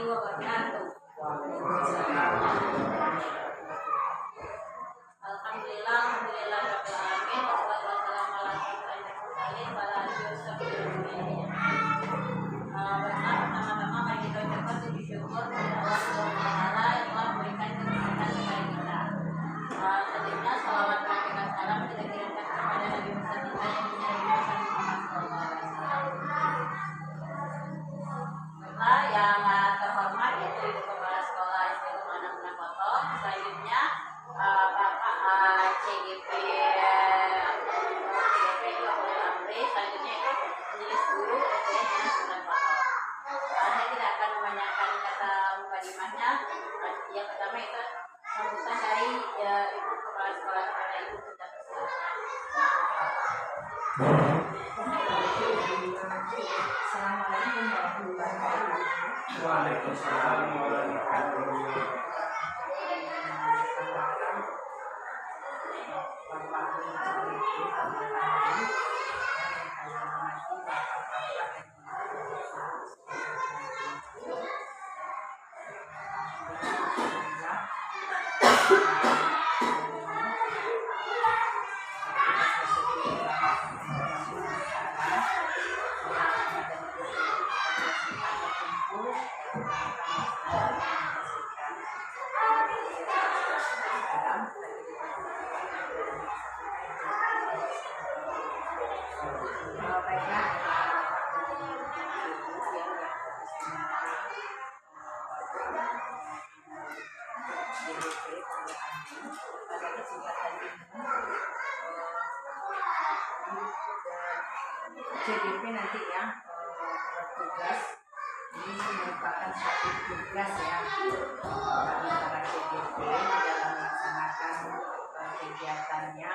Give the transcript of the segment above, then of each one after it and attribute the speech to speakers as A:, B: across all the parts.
A: wabarakatuh. Alhamdulillah, alhamdulillah rabbil alamin. Wassalatu wassalamu ala asyrofil mursalin wa ala alihi wasallam. Pertama-tama mari kita ucapkan puji syukur kepada Allah Subhanahu wa taala yang telah memberikan kesehatan kepada kita. Selanjutnya salawat dan salam kita kirimkan kepada Nabi besar kita yang punya Muhammad sallallahu alaihi wasallam. Yang terhormat yaitu Ibu Kepala Sekolah SD Anak Koto. Selanjutnya Bapak CGP Amri. Selanjutnya itu majelis guru SD Anak Koto. Saya tidak akan memanjangkan kata mukadimahnya. Yang pertama itu sambutan dari Ibu Kepala Sekolah kepada Ibu kita persilakan. Assalamualaikum warahmatullahi wabarakatuh.
B: Waalaikumsalam warahmatullahi wabarakatuh.
C: CGP nanti ya bertugas, ini merupakan satu tugas ya bagi para CGP dalam melaksanakan kegiatannya,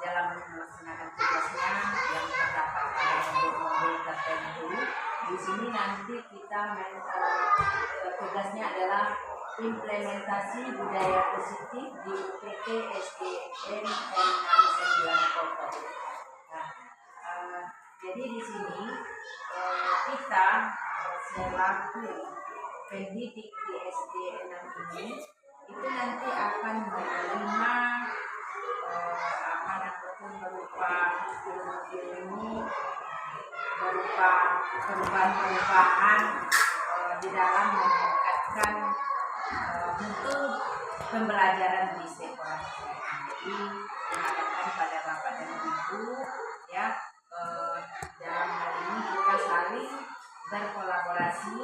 C: dalam melaksanakan tugasnya yang terdapat pada mobil-mobil tertentu. Di sini nanti kita tugasnya adalah implementasi budaya positif di UPT SDN N69 Koto. Jadi di sini kita selaku pendidik di SD 6 ini itu nanti akan menerima apapun berupa ilmu berupa perubahan-perubahan di dalam meningkatkan mutu pembelajaran di sekolah. Jadi diharapkan pada Bapak dan Ibu ya, dalam hal ini kita saling berkolaborasi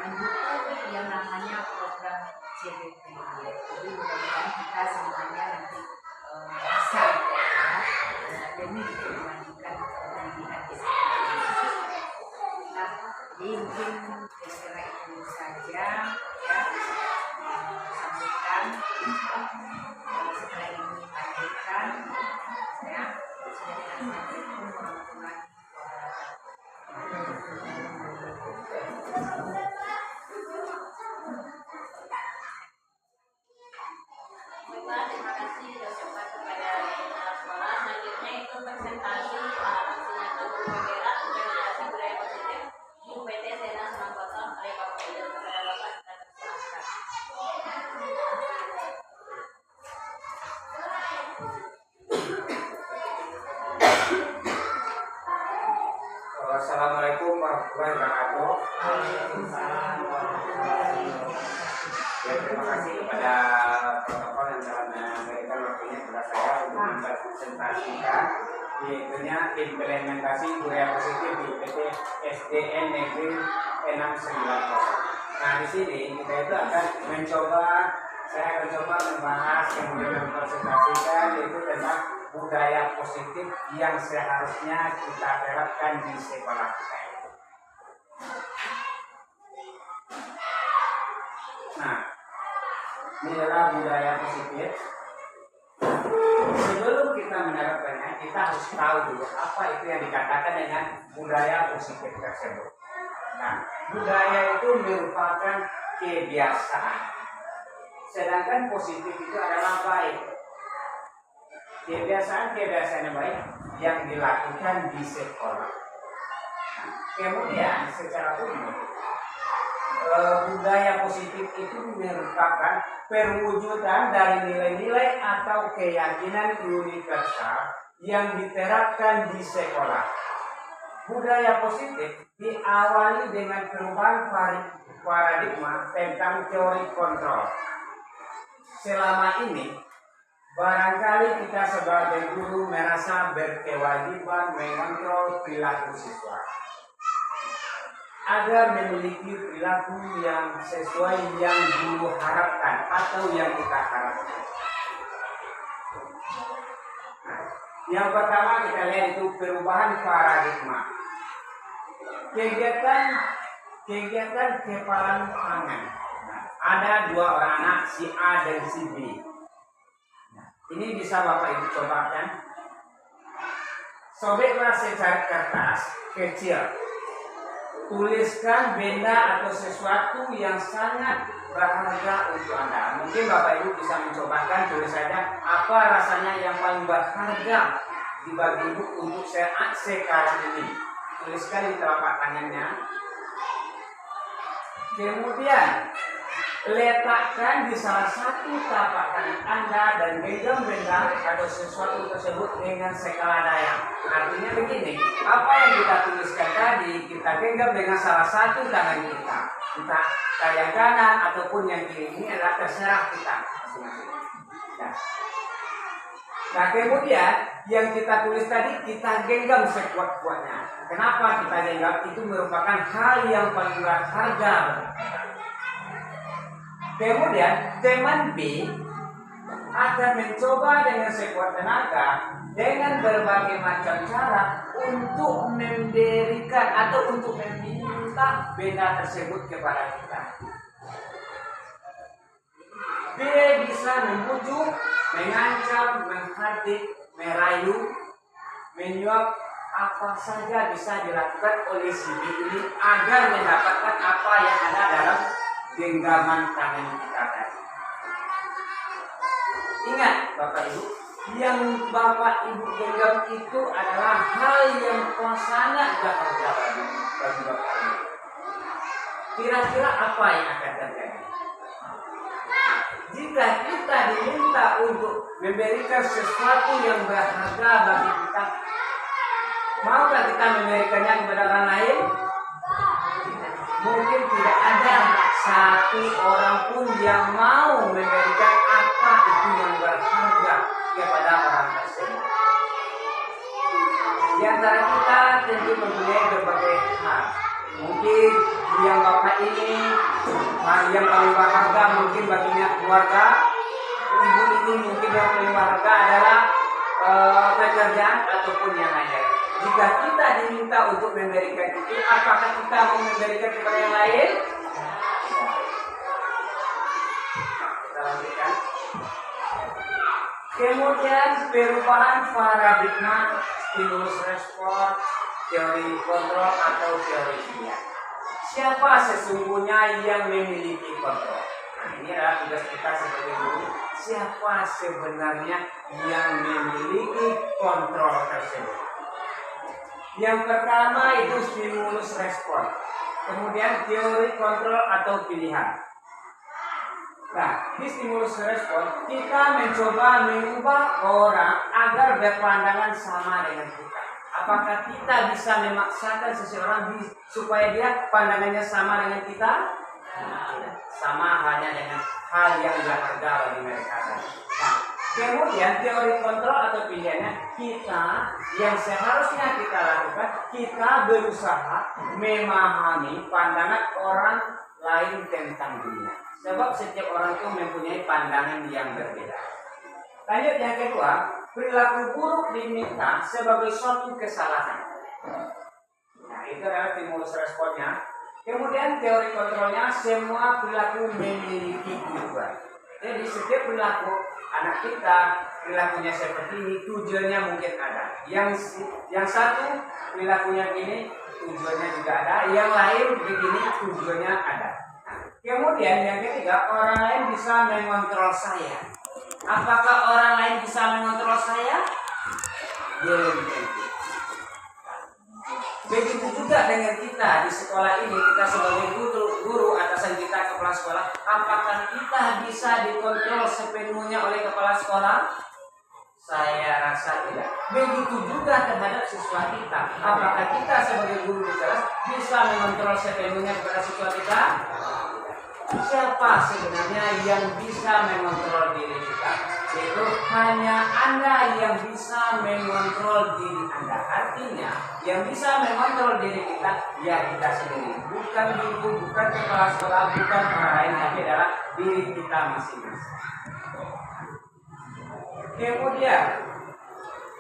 C: mendukung yang namanya program CBP. Jadi mudah-mudahan kita semuanya nanti bisa demi kemajuan pendidikan di sekolah. Nah, jadi mungkin kira-kira itu saja ya, sambutan setelah ini lanjutkan ya. Assalamualaikum warahmatullahi wabarakatuh.
A: Terima kasih diucapkan kepada kepala sekolah. Selanjutnya itu presentasi aksinya guru penggerak implementasi budaya positif UPT SDN Anak Koto oleh Bapak Ibu. Kepada Bapak kita persilakan.
B: Assalamualaikum warahmatullahi wabarakatuh. Ya, terima kasih kepada protokol yang telah memberikan waktunya kepada saya untuk mempresentasikan yaitunya implementasi budaya positif di UPT SDN Negeri 690. Nah, di sini kita itu akan saya akan coba membahas kemudian mempresentasikan yaitu tentang budaya positif yang seharusnya kita terapkan di sekolah kita. Nah, ini adalah budaya positif. Sebelum kita menerapkannya, kita harus tahu dulu apa itu yang dikatakan dengan budaya positif tersebut. Nah, budaya itu merupakan kebiasaan, sedangkan positif itu adalah baik. Kebiasaan-kebiasaan yang baik yang dilakukan di sekolah. Nah, kemudian secara umum budaya positif itu merupakan perwujudan dari nilai-nilai atau keyakinan universal yang diterapkan di sekolah. Budaya positif diawali dengan perubahan paradigma tentang teori kontrol. Selama ini, barangkali kita sebagai guru merasa berkewajiban mengontrol perilaku siswa agar memiliki perilaku yang sesuai yang guru harapkan atau yang kita harapkan. Nah, yang pertama kita lihat itu perubahan paradigma. Kegiatan kepalan tangan. Nah, ada dua orang anak, si A dan si B. Nah, ini bisa Bapak Ibu cobakan. Sobeklah secari kertas kecil. Tuliskan benda atau sesuatu yang sangat berharga untuk Anda. Mungkin Bapak Ibu bisa mencobakan, tulis saja apa rasanya yang paling berharga di bagi Ibu untuk saat sekarang ini. Tuliskan di telapak tangannya. Kemudian letakkan di salah satu telapak tangan Anda dan genggam benda atau sesuatu tersebut dengan skala daya. Artinya begini, apa yang kita tuliskan tadi kita genggam dengan salah satu tangan kita. Entah yang kanan ataupun yang kiri, ini adalah terserah kita masing-masing. Nah kemudian yang kita tulis tadi kita genggam sekuat-kuatnya. Kenapa kita genggam? Itu merupakan hal yang paling berharga. Kemudian teman B akan mencoba dengan sekuat tenaga dengan berbagai macam cara untuk memberikan atau untuk meminta benda tersebut kepada kita. B bisa membujuk, mengancam, menghardik, merayu, menyuap, apa saja bisa dilakukan oleh si B ini agar mendapatkan apa yang ada dalam genggaman tangan kita tadi. Ingat Bapak Ibu, yang Bapak Ibu genggam itu adalah hal yang sangat berharga bagi Bapak Ibu. Kira-kira apa yang akan terjadi? Jika kita diminta untuk memberikan sesuatu yang berharga bagi kita, maukah kita memberikannya kepada orang lain? Mungkin tidak ada satu orang pun yang mau memberikan apa itu yang berharga kepada orang tersebut. Di antara kita tentu mempunyai berbagai hal. Mungkin yang Bapak ini yang paling berharga mungkin baginya keluarga. Ibu ini mungkin yang paling berharga adalah pekerjaan ataupun yang lainnya. Jika kita diminta untuk memberikan itu, apakah kita mau memberikan kepada yang lain? Kita lanjutkan. Kemudian perubahan paradigma stimulus respon, teori kontrol atau teori pilihan. Siapa sesungguhnya yang memiliki kontrol? Nah, ini adalah tugas kita sebagai guru. Siapa sebenarnya yang memiliki kontrol tersebut? Yang pertama itu stimulus respon. Kemudian teori kontrol atau pilihan. Nah, di stimulus respon kita mencoba mengubah orang agar berpandangan sama dengan kita. Apakah kita bisa memaksakan seseorang supaya dia pandangannya sama dengan kita? Sama halnya dengan hal yang berharga bagi mereka. Nah, kemudian teori kontrol atau pilihannya, kita yang seharusnya kita lakukan, kita berusaha memahami pandangan orang lain tentang dunia. Sebab setiap orang itu mempunyai pandangan yang berbeda. Lanjut yang kedua, perilaku buruk diminta sebagai suatu kesalahan. Nah, itu adalah stimulus responnya. Kemudian teori kontrolnya, semua perilaku memiliki tujuan. Jadi setiap perilaku anak kita perilakunya seperti ini, tujuannya mungkin ada. Yang satu perilakunya ini, tujuannya juga ada. Yang lain begini, tujuannya ada. Kemudian yang ketiga, orang lain bisa mengontrol saya. Apakah orang lain bisa mengontrol saya? Belum tentu. Begitu juga dengan kita di sekolah ini, kita sebagai guru guru atasan kita kepala sekolah, apakah kita bisa dikontrol sepenuhnya oleh kepala sekolah? Saya rasa tidak. Begitu juga terhadap siswa kita. Apakah kita sebagai guru di kelas bisa mengontrol sepenuhnya kepada siswa kita? Siapa sebenarnya yang bisa mengontrol diri kita? Itu hanya Anda yang bisa mengontrol diri Anda. Artinya, yang bisa mengontrol diri kita, ya kita sendiri. Bukan guru, bukan kepala sekolah, bukan orang lain, tapi adalah diri kita masing-masing. Kemudian,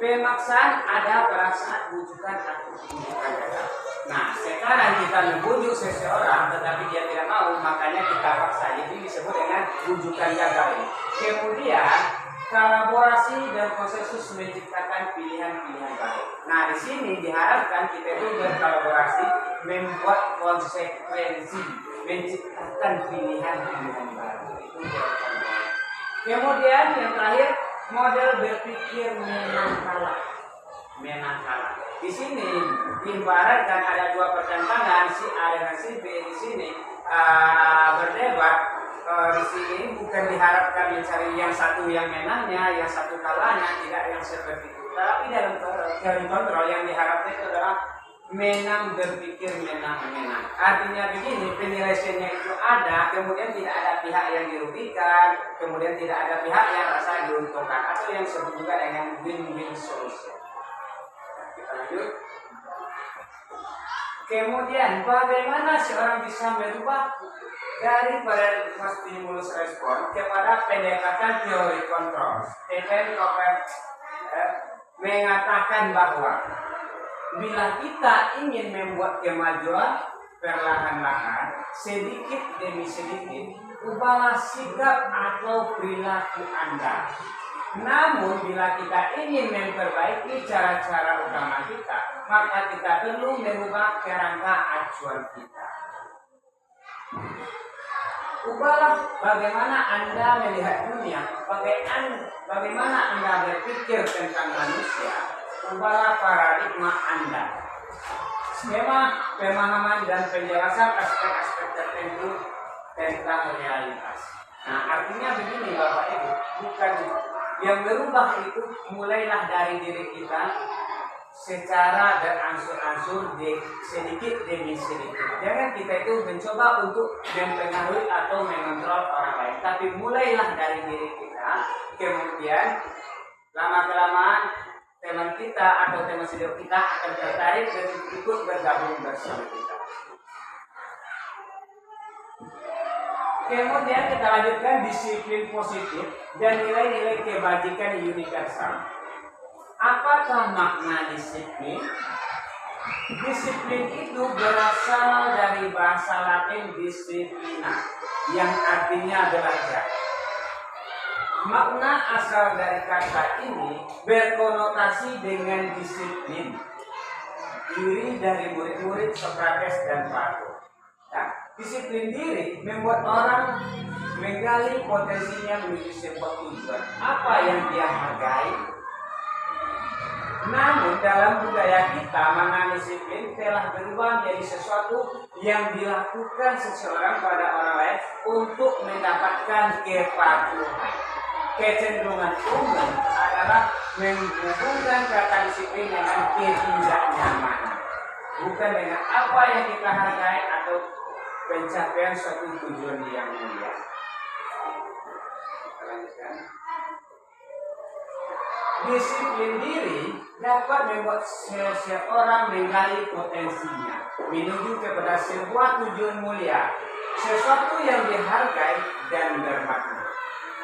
B: pemaksaan ada pada saat bujukan atau bujukan kata. Nah, sekarang kita membujuk seseorang tetapi dia tidak mau, makanya kita paksa. Jadi disebut dengan bujukan gagal. Kemudian, kolaborasi dan konsensus menciptakan pilihan-pilihan baru. Nah, di sini diharapkan kita itu berkolaborasi, membuat konsekuensi, menciptakan pilihan-pilihan baru. Itu jawabannya. Kemudian yang terakhir, model berpikir menang kalah. Di sini diibaratkan ada dua pertentangan, si A dengan si B di sini berdebat. Di sini bukan diharapkan mencari yang satu yang menangnya, yang satu kalahnya, tidak yang seperti itu. Tapi dalam teori kontrol yang diharapkan itu adalah menang berpikir menang. Artinya begini, penyelesaiannya itu ada, kemudian tidak ada pihak yang dirugikan, kemudian tidak ada pihak yang rasa diuntungkan, atau yang disebut juga dengan win-win solution. Nah, kita lanjut. Kemudian bagaimana seorang bisa merubah dari pada stimulus respon kepada pendekatan teori kontrol? Stephen Covey mengatakan bahwa bila kita ingin membuat kemajuan perlahan-lahan, sedikit demi sedikit, ubahlah sikap atau perilaku Anda. Namun bila kita ingin memperbaiki cara-cara utama kita, maka kita perlu merubah kerangka acuan kita. Ubahlah bagaimana Anda melihat dunia, bagaimana Anda berpikir tentang manusia. Ubahlah paradigma Anda. Skema pemahaman dan penjelasan aspek-aspek tertentu tentang realitas. Nah, artinya begini Bapak Ibu, bukan yang berubah itu mulailah dari diri kita secara beransur-ansur sedikit demi sedikit. Jangan kita itu mencoba untuk mempengaruhi atau mengontrol orang lain, tapi mulailah dari diri kita. Kemudian lama-kelamaan teman kita atau teman sejauh kita akan tertarik dan ikut bergabung bersama kita. Kemudian kita lanjutkan disiplin positif dan nilai-nilai kebajikan universal. Apakah makna disiplin? Disiplin itu berasal dari bahasa Latin disciplina, yang artinya belajar. Makna asal dari kata ini berkonotasi dengan disiplin diri dari murid-murid Sokrates dan Plato. Nah, disiplin diri membuat orang menggali potensinya menuju sebuah tujuan. Apa yang dia hargai? Namun dalam budaya kita, makna disiplin telah berubah menjadi sesuatu yang dilakukan seseorang pada orang lain untuk mendapatkan kepatuhan. Kecenderungan umum adalah menghubungkan kata disiplin dengan ketidaknyamanan, bukan dengan apa yang kita hargai atau pencapaian suatu tujuan yang mulia. Kita lanjutkan. Disiplin diri dapat membuat seseorang menggali potensinya menuju kepada sebuah tujuan mulia, sesuatu yang dihargai dan bermakna.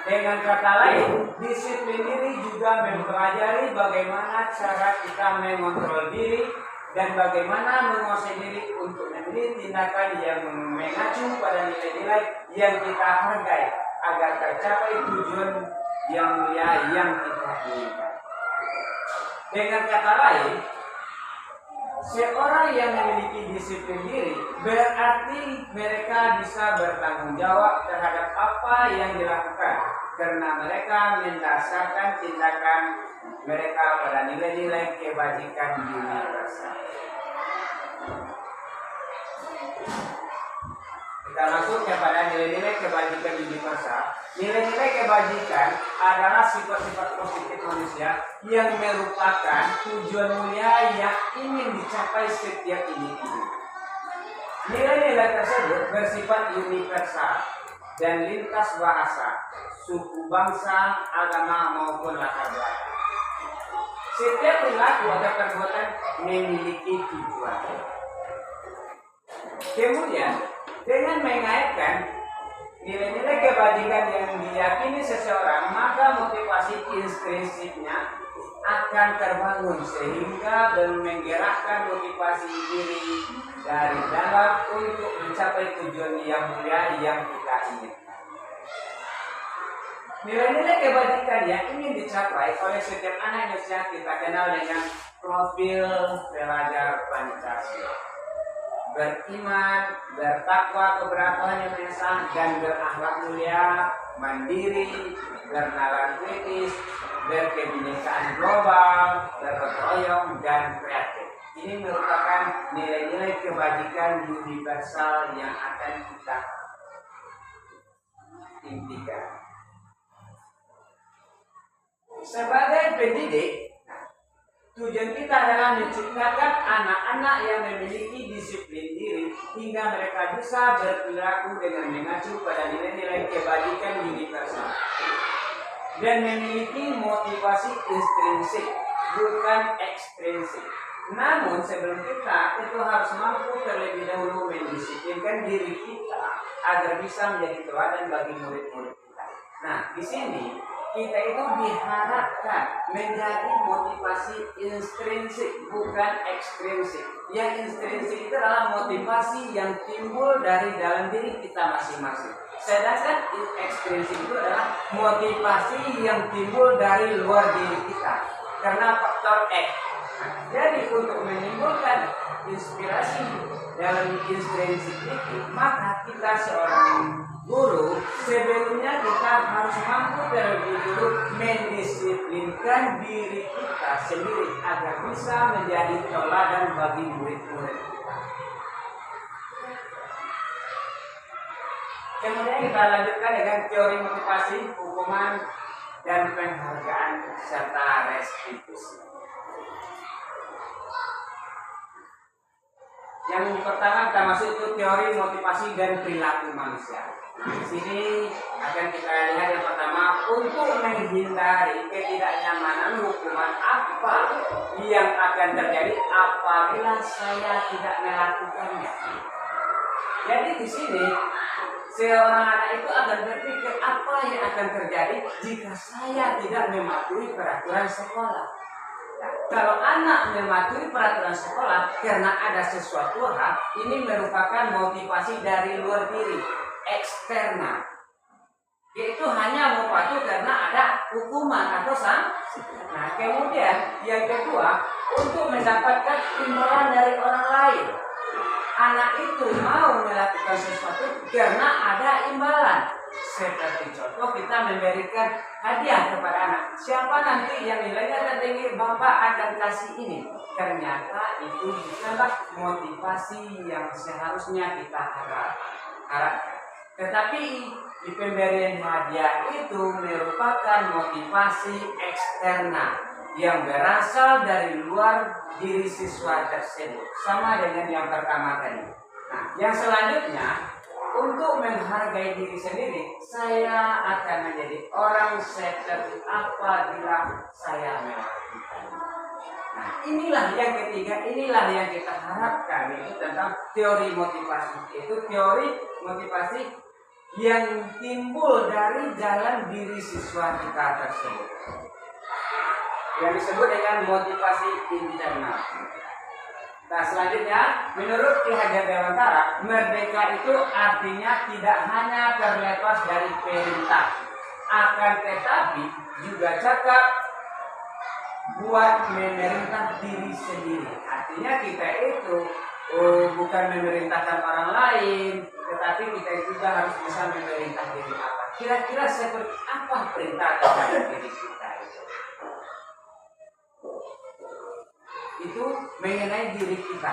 B: Dengan kata lain, disiplin diri juga mempelajari bagaimana cara kita mengontrol diri dan bagaimana menguasai diri untuk memilih tindakan yang mengacu pada nilai-nilai yang kita hargai agar tercapai tujuan yang mulia yang kita inginkan. Dengan kata lain, seorang yang memiliki disiplin diri berarti mereka bisa bertanggung jawab terhadap apa yang dilakukan karena mereka mendasarkan tindakan mereka pada nilai-nilai kebajikan universal. Kita masuk kepada nilai-nilai kebajikan universal. Nilai-nilai kebajikan adalah sifat-sifat positif manusia yang merupakan tujuan mulia yang ingin dicapai setiap individu. Nilai-nilai tersebut bersifat universal dan lintas bahasa, suku, bangsa, agama maupun latar belakang. Setiap perilaku atau perbuatan memiliki tujuan. Kemudian, dengan mengaitkan nilai-nilai kebajikan yang diyakini seseorang, maka motivasi intrinsiknya akan terbangun sehingga menggerakkan motivasi diri dari dalam untuk mencapai tujuan yang mulia yang kita inginkan. Nilai-nilai kebajikan yang ingin dicapai oleh setiap anak Indonesia kita kenal dengan profil pelajar Pancasila. Beriman, bertakwa kepada Tuhan Yang Maha Esa, dan berakhlak mulia, mandiri, bernalar kritis, berkebinekaan global, bergotong royong, dan kreatif. Ini merupakan nilai-nilai kebajikan universal yang akan kita impikan. Sebagai pendidik, tujuan kita adalah menciptakan anak-anak yang memiliki disiplin diri hingga mereka bisa berperilaku dengan mengacu pada nilai-nilai kebajikan universal dan memiliki motivasi intrinsik, bukan ekstrinsik. Namun sebelum kita itu harus mampu terlebih dahulu mendisiplinkan diri kita agar bisa menjadi teladan bagi murid-murid kita. Nah, di sini kita itu diharapkan menjadi motivasi intrinsik, bukan ekstrinsik. Yang intrinsik itu adalah motivasi yang timbul dari dalam diri kita masing-masing. Sedangkan ekstrinsik itu adalah motivasi yang timbul dari luar diri kita karena faktor X. Jadi untuk menimbulkan inspirasi dalam intrinsik itu, maka kita seorang guru sebelumnya kita harus mampu terlebih dulu mendisiplinkan diri kita sendiri agar bisa menjadi teladan bagi murid-murid kita. Kemudian kita lanjutkan dengan teori motivasi, hukuman, dan penghargaan serta restitusi. Yang pertama kita masuk itu teori motivasi dan perilaku manusia. Di sini akan kita lihat yang pertama, untuk menghindari ketidaknyamanan, hukuman apa yang akan terjadi apabila saya tidak melakukannya. Jadi di sini seorang anak itu akan berpikir apa yang akan terjadi jika saya tidak mematuhi peraturan sekolah. Kalau anak mematuhi peraturan sekolah karena ada sesuatu hal, ini merupakan motivasi dari luar diri, eksternal. Yaitu hanya mau patuh karena ada hukuman atau sanksi. Nah, kemudian yang kedua, untuk mendapatkan imbalan dari orang lain. Anak itu mau melakukan sesuatu karena ada imbalan. Seperti contoh, kita memberikan hadiah kepada anak. Siapa nanti yang nilainya tertinggi, Bapak akan kasih ini. Ternyata itu bukanlah motivasi yang seharusnya kita harapkan. Tetapi di pemberian hadiah itu merupakan motivasi eksternal yang berasal dari luar diri siswa tersebut. Sama dengan yang pertama tadi. Nah, yang selanjutnya, untuk menghargai diri sendiri, saya akan menjadi orang seperti apabila saya melakukan. Nah, inilah yang ketiga, inilah yang kita harapkan, itu tentang teori motivasi. Itu teori motivasi yang timbul dari dalam diri siswa kita tersebut, yang disebut dengan motivasi internal. Nah, selanjutnya, menurut Ki Hajar Dewantara, merdeka itu artinya tidak hanya terlepas dari perintah, akan tetapi juga cakap buat memerintah diri sendiri. Artinya kita itu bukan memerintahkan orang lain, tetapi kita juga harus bisa memerintah diri apa. Kira-kira seperti apa perintah kepada diri kita itu? Itu mengenai diri kita.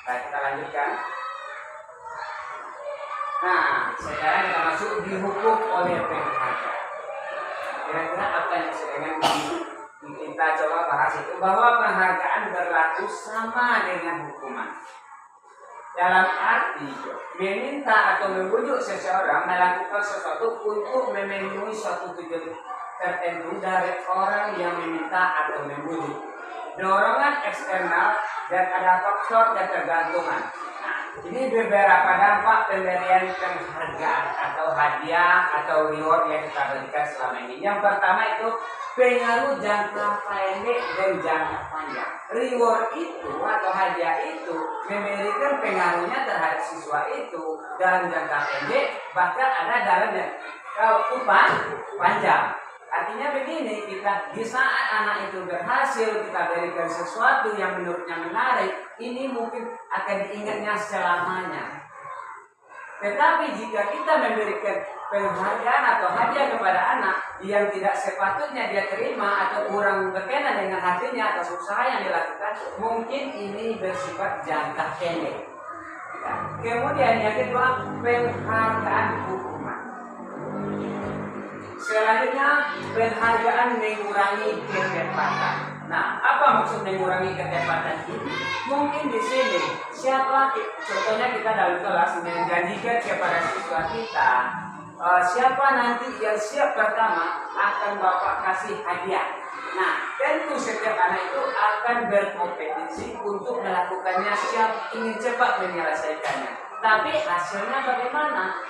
B: Baik, kita lanjutkan. Nah, sekarang kita masuk dihukum oleh penghargaan. Kira-kira apa yang sedang kita coba bahas itu, bahwa penghargaan berlaku sama dengan hukuman. Dalam arti meminta atau membujuk seseorang melakukan sesuatu untuk memenuhi suatu tujuan tertentu dari orang yang meminta atau membujuk. Dorongan eksternal dan ada faktor ketergantungan. Nah, ini beberapa dampak pemberian penghargaan atau hadiah atau reward yang kita berikan selama ini. Yang pertama itu pengaruh jangka pendek dan jangka panjang. Reward itu atau hadiah itu memberikan pengaruhnya terhadap siswa itu dalam jangka pendek, bahkan ada dalam jangka panjang. Artinya begini, kita di saat anak itu berhasil, kita berikan sesuatu yang menurutnya menarik, ini mungkin akan diingatnya selamanya. Tetapi jika kita memberikan penghargaan atau hadiah kepada anak yang tidak sepatutnya dia terima atau kurang berkenan dengan hatinya atas usaha yang dilakukan, mungkin ini bersifat jangka pendek. Kemudian yang kedua, penghargaan hukuman. Selanjutnya, penghargaan mengurangi ketepatan. Nah, apa maksud mengurangi ketepatan ini? Mungkin di sini, contohnya kita dalam kelas menjanjikan kepada siswa kita, siapa nanti yang siap pertama akan Bapak kasih hadiah. Nah, tentu setiap anak itu akan berkompetisi untuk melakukannya, ingin cepat menyelesaikannya. Tapi hasilnya bagaimana?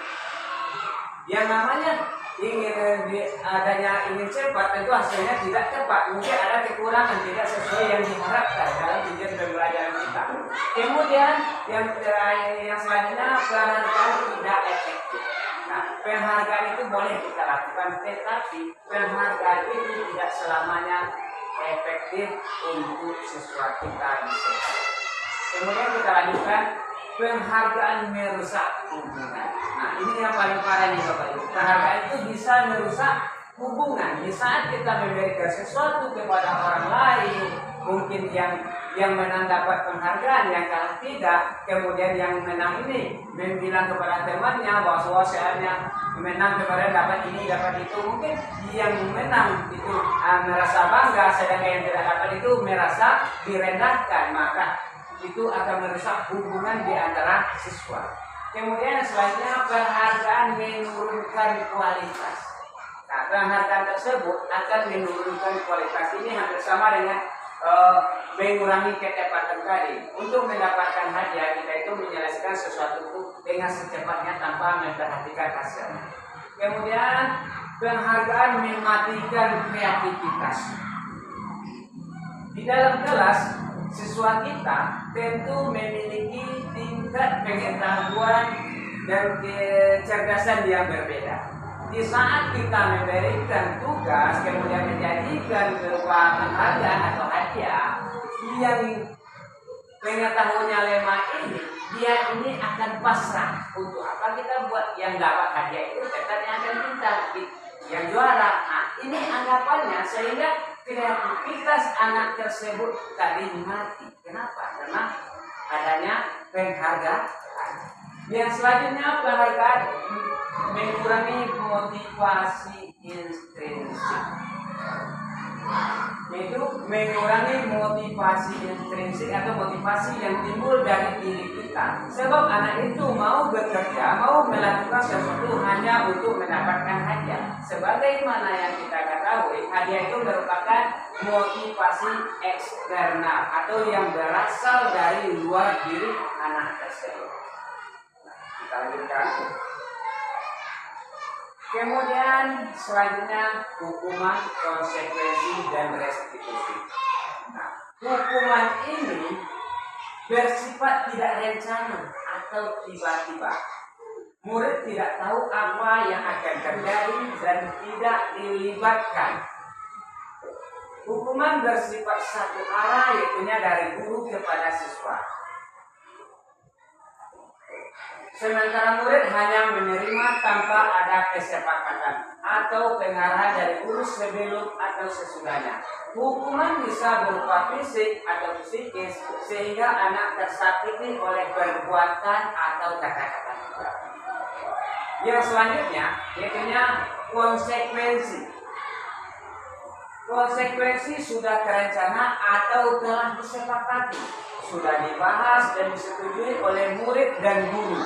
B: Yang namanya ingin cepat, tentu hasilnya tidak tepat. Mungkin ada kekurangan, tidak sesuai yang diharapkan dalam tujuan pembelajaran kita. Kemudian yang selanjutnya, penghargaan tidak efektif. Nah, penghargaan itu boleh kita lakukan, tetapi penghargaan itu tidak selamanya efektif untuk siswa kita bisa. Kemudian kita lanjutkan, penghargaan merusak hubungan. Nah, ini yang paling parah nih Bapak Ibu. Penghargaan itu bisa merusak hubungan. Di saat kita memberikan sesuatu kepada orang lain, mungkin yang menang dapat penghargaan, yang kalah tidak. Kemudian yang menang ini bilang kepada temannya bahwa saya menang kepada dapat ini, dapat itu. Mungkin yang menang itu merasa bangga, sedangkan yang tidak dapat itu merasa direndahkan. Maka itu akan merusak hubungan di antara siswa. Kemudian selanjutnya, penghargaan menurunkan kualitas. Nah, penghargaan tersebut akan menurunkan kualitas. Ini hampir sama dengan mengurangi ketepatan tadi. Untuk mendapatkan hadiah, kita itu menyelesaikan sesuatu itu dengan secepatnya tanpa memperhatikan hasilnya. Kemudian penghargaan mematikan kreativitas. Di dalam kelas, siswa kita tentu memiliki tingkat pengetahuan dan kecerdasan yang berbeda. Di saat kita memberikan tugas, kemudian menjadikan berupa penghargaan atau hadiah, yang pengetahuannya lemah ini, dia ini akan pasrah. Untuk apa kita buat? Yang dapat hadiah itu tetap yang akan pintar, yang juara. Nah, ini anggapannya sehingga kreativitas anak tersebut tadi mati. Kenapa? Karena adanya penghargaan. Yang selanjutnya, penghargaan mengurangi motivasi intrinsik. Yaitu mengurangi motivasi intrinsik atau motivasi yang timbul dari diri kita. Sebab anak itu mau bekerja, mau melakukan sesuatu hanya untuk mendapatkan hadiah. Sebagaimana yang kita ketahui, hadiah itu merupakan motivasi eksternal atau yang berasal dari luar diri anak tersebut. Kita lanjutkan. Kemudian selanjutnya, hukuman, konsekuensi, dan restitusi. Nah, hukuman ini bersifat tidak rencana atau tiba-tiba. Murid tidak tahu apa yang akan terjadi dan tidak dilibatkan. Hukuman bersifat satu arah, yaitu dari guru kepada siswa. Sementara murid hanya menerima tanpa ada kesepakatan atau pengarahan dari guru sebelum atau sesudahnya. Hukuman bisa berupa fisik atau psikis sehingga anak tersakiti oleh perbuatan atau kata-kata. Yang selanjutnya yaitunya konsekuensi. Konsekuensi sudah terencana atau telah disepakati, sudah dibahas dan disetujui oleh murid dan guru.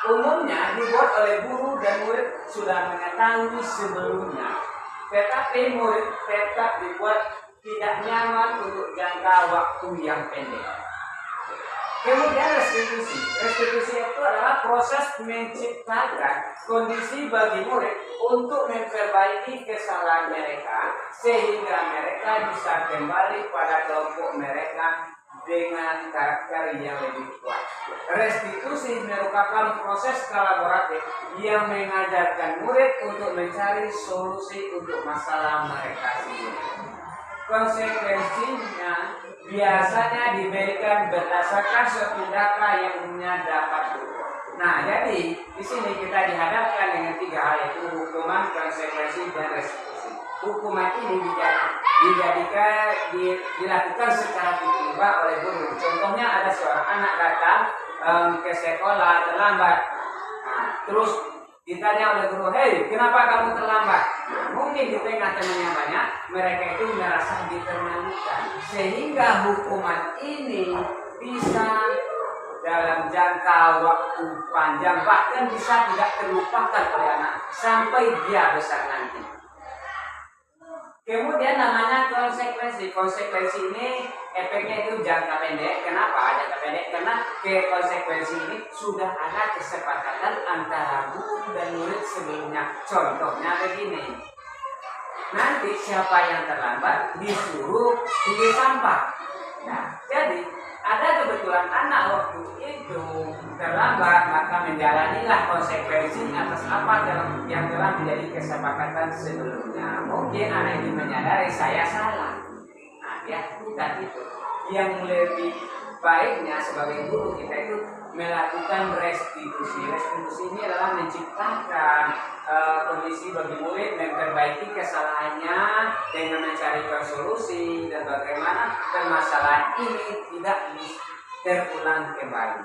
B: Umumnya dibuat oleh guru dan murid sudah mengetahui sebelumnya, tetapi murid tetap dibuat tidak nyaman untuk jangka waktu yang pendek. Kemudian restitusi. Restitusi itu adalah proses menciptakan kondisi bagi murid untuk memperbaiki kesalahan mereka sehingga mereka bisa kembali pada kelompok mereka dengan karakter yang lebih kuat. Restitusi merupakan proses kolaboratif yang mengajarkan murid untuk mencari solusi untuk masalah mereka sendiri. Konsekuensinya biasanya diberikan berdasarkan suatu data yang umumnya dapat diukur. Nah, jadi di sini kita dihadapkan dengan tiga hal, yaitu hukuman, konsekuensi, dan restitusi. Hukuman ini dilakukan secara tiba-tiba oleh guru. Contohnya ada seorang anak datang ke sekolah terlambat. Nah, terus ditanya oleh guru, "Hei, kenapa kamu terlambat?" Nah, mungkin di tengah temannya banyak, mereka itu merasa dipermalukan, sehingga hukuman ini bisa dalam jangka waktu panjang, bahkan bisa tidak terlupakan oleh anak sampai dia besar nanti. Kemudian namanya konsekuensi. Konsekuensi ini efeknya itu jangka pendek. Kenapa jangka pendek? Karena ke konsekuensi ini sudah ada kesepakatan antara guru dan murid sebelumnya. Contohnya begini. Nanti siapa yang terlambat disuruh pilih sampah. Nah, jadi ada kebetulan anak waktu itu terlambat, maka menjalanilah konsekuensi atas apa yang telah menjadi kesepakatan sebelumnya. Mungkin anak ini menyadari saya salah. Nah, dia bukan itu. Yang lebih baiknya sebagai guru kita itu melakukan restitusi. Restitusi ini adalah menciptakan kondisi bagi murid memperbaiki kesalahannya dengan mencarikan solusi dan bagaimana permasalahan ini tidak terulang kembali.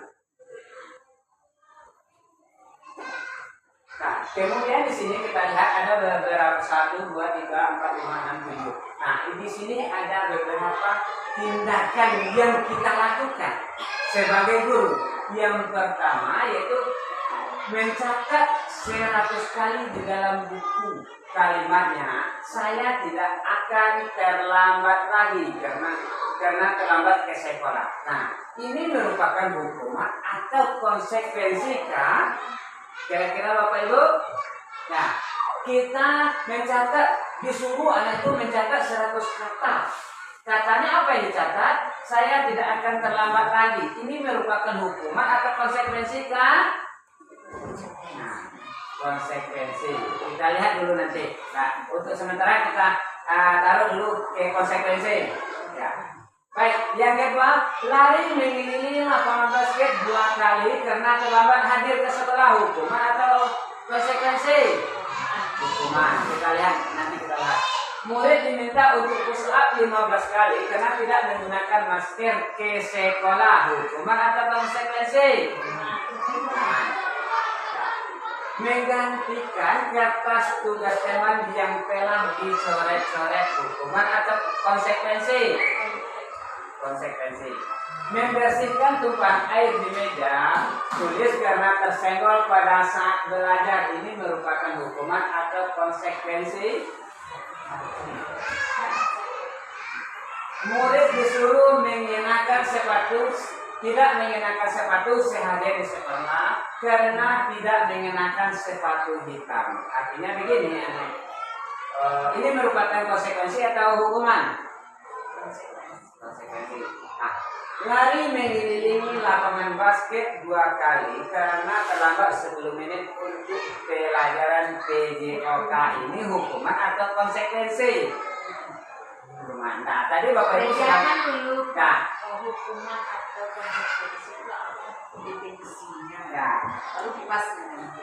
B: Nah, kemudian di sini kita lihat ada beberapa 1, 2, 3, 4, 5, 6, 7. Nah, di sini ada beberapa tindakan yang kita lakukan sebagai guru. Yang pertama yaitu mencatat 100 kali di dalam buku kalimatnya, "Saya tidak akan terlambat lagi karena terlambat ke sekolah." Nah, ini merupakan hukuman atau konsekuensi kah? Kira-kira Bapak Ibu? Nah, kita mencatat, disuruh anak itu mencatat 100 kata. Katanya apa yang dicatat? "Saya tidak akan terlambat lagi." Ini merupakan hukuman atau konsekuensi kah? Nah, konsekuensi. Kita lihat dulu nanti. Nah, untuk sementara kita taruh dulu ke konsekuensi. Ya. Baik, yang kedua, lari mengelilingi lapangan basket 2 kali karena terlambat hadir ke sekolah. Hukuman atau konsekuensi? Hukuman. Kita lihat, nanti kita lihat. Murid diminta untuk push up 15 kali karena tidak menggunakan masker ke sekolah. Hukuman atau konsekuensi? Hukuman. Menggantikan kertas tugas teman yang telah dicoret-coret. Hukuman atau konsekuensi? Konsekuensi. Membersihkan tumpahan air di meja tulis karena tersenggol pada saat belajar. Ini merupakan hukuman atau konsekuensi? Murid disuruh tidak mengenakan sepatu seharian di sekolah karena tidak mengenakan sepatu hitam. Artinya begini, ini merupakan konsekuensi atau hukuman? Konsekuensi. Nah, lari mengelilingi lapangan basket 2 kali karena terlambat 10 menit untuk pelajaran PJOK. Ini hukuman atau konsekuensi? Hukuman. Nah, tadi Bapak Ibu sudah
A: dulu.
B: Nah,
A: Hukuman atau konsekuensi.
C: definisinya.
B: Ya.
C: Lalu kipasnya nanti.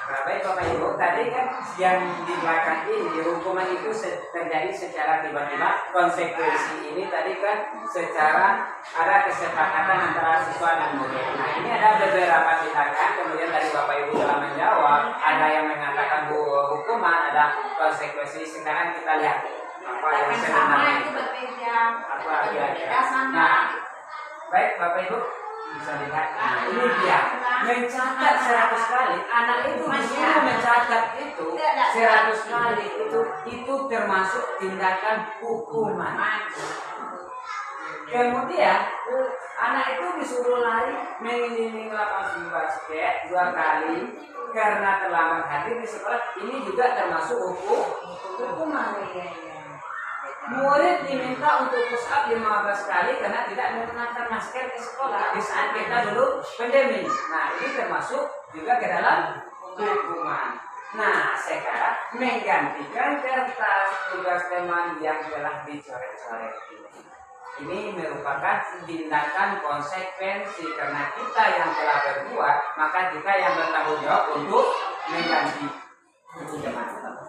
B: Nah, baik Bapak Ibu, tadi kan yang di belakang ini hukuman itu terjadi secara tiba-tiba. Konsekuensi ini tadi kan secara ada kesepakatan antara siswa dan murid. Nah, ini ada beberapa tindakan. Kemudian tadi Bapak Ibu telah menjawab, ada yang mengatakan hukuman, ada konsekuensi. Sekarang kita lihat apa yang
A: Sama
B: sebenarnya.
A: itu berbeda.
B: Apa
A: Berbeda sama.
B: Nah, baik Bapak Ibu bisa lihat. Nah, ini dia mencatat 100 kali. Anak itu disuruh mencatat itu 100 kali itu termasuk tindakan hukuman. Kemudian anak itu disuruh lari mengelilingi lapangan basket 2 kali karena terlambat hadir di sekolah. Ini juga termasuk hukuman. Murid diminta untuk push up 15 kali karena tidak menggunakan masker ke sekolah di saat kita dulu pandemi. Nah, ini termasuk juga ke dalam hukuman. Nah, sekarang menggantikan kertas tugas teman yang telah dicoret-coret ini. Ini merupakan tindakan konsekuensi karena kita yang telah berbuat, maka kita yang bertanggung jawab untuk mengganti buku teman.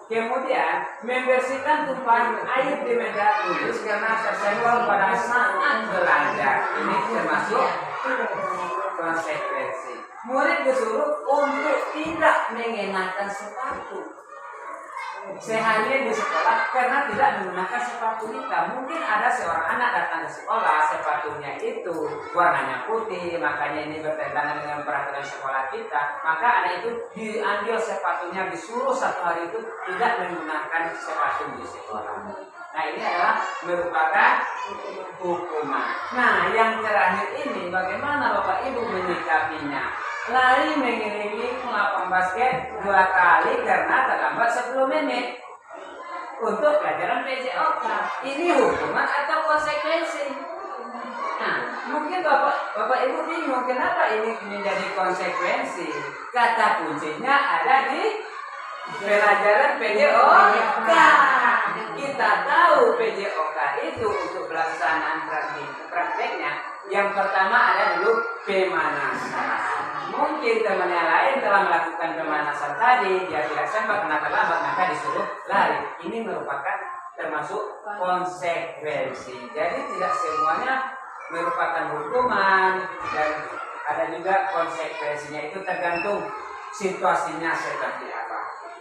B: Kemudian membersihkan tumpahan air di meja tulis karena tersenggol pada saat belajar. Ini termasuk konsekuensi. Murid disuruh untuk tidak mengenakan sepatu seharian di sekolah karena tidak menggunakan sepatu hitam. Mungkin ada seorang anak datang ke sekolah, sepatunya itu warnanya putih, makanya ini bertentangan dengan peraturan sekolah kita. Maka anak itu diambil sepatunya, disuruh 1 hari itu tidak menggunakan sepatu di sekolah. Nah, ini adalah merupakan hukuman. Nah, yang terakhir ini bagaimana Bapak Ibu menyikapinya? Lari mengelilingi lapangan basket 2 kali karena terlambat 10 menit untuk pelajaran PJOK. Ini hukuman atau konsekuensi? Nah, mungkin Bapak Ibu bingung kenapa ini menjadi konsekuensi. Kata kuncinya ada di pelajaran PJOK. Kita tahu PJOK itu untuk pelaksanaan prakteknya. Yang pertama ada dulu pemanasan. Mungkin teman yang lain telah melakukan pemanasan tadi, dia tidak sempat karena terlambat, maka disuruh lari. Ini merupakan termasuk konsekuensi. Jadi tidak semuanya merupakan hukuman dan ada juga konsekuensinya, itu tergantung situasinya seperti apa.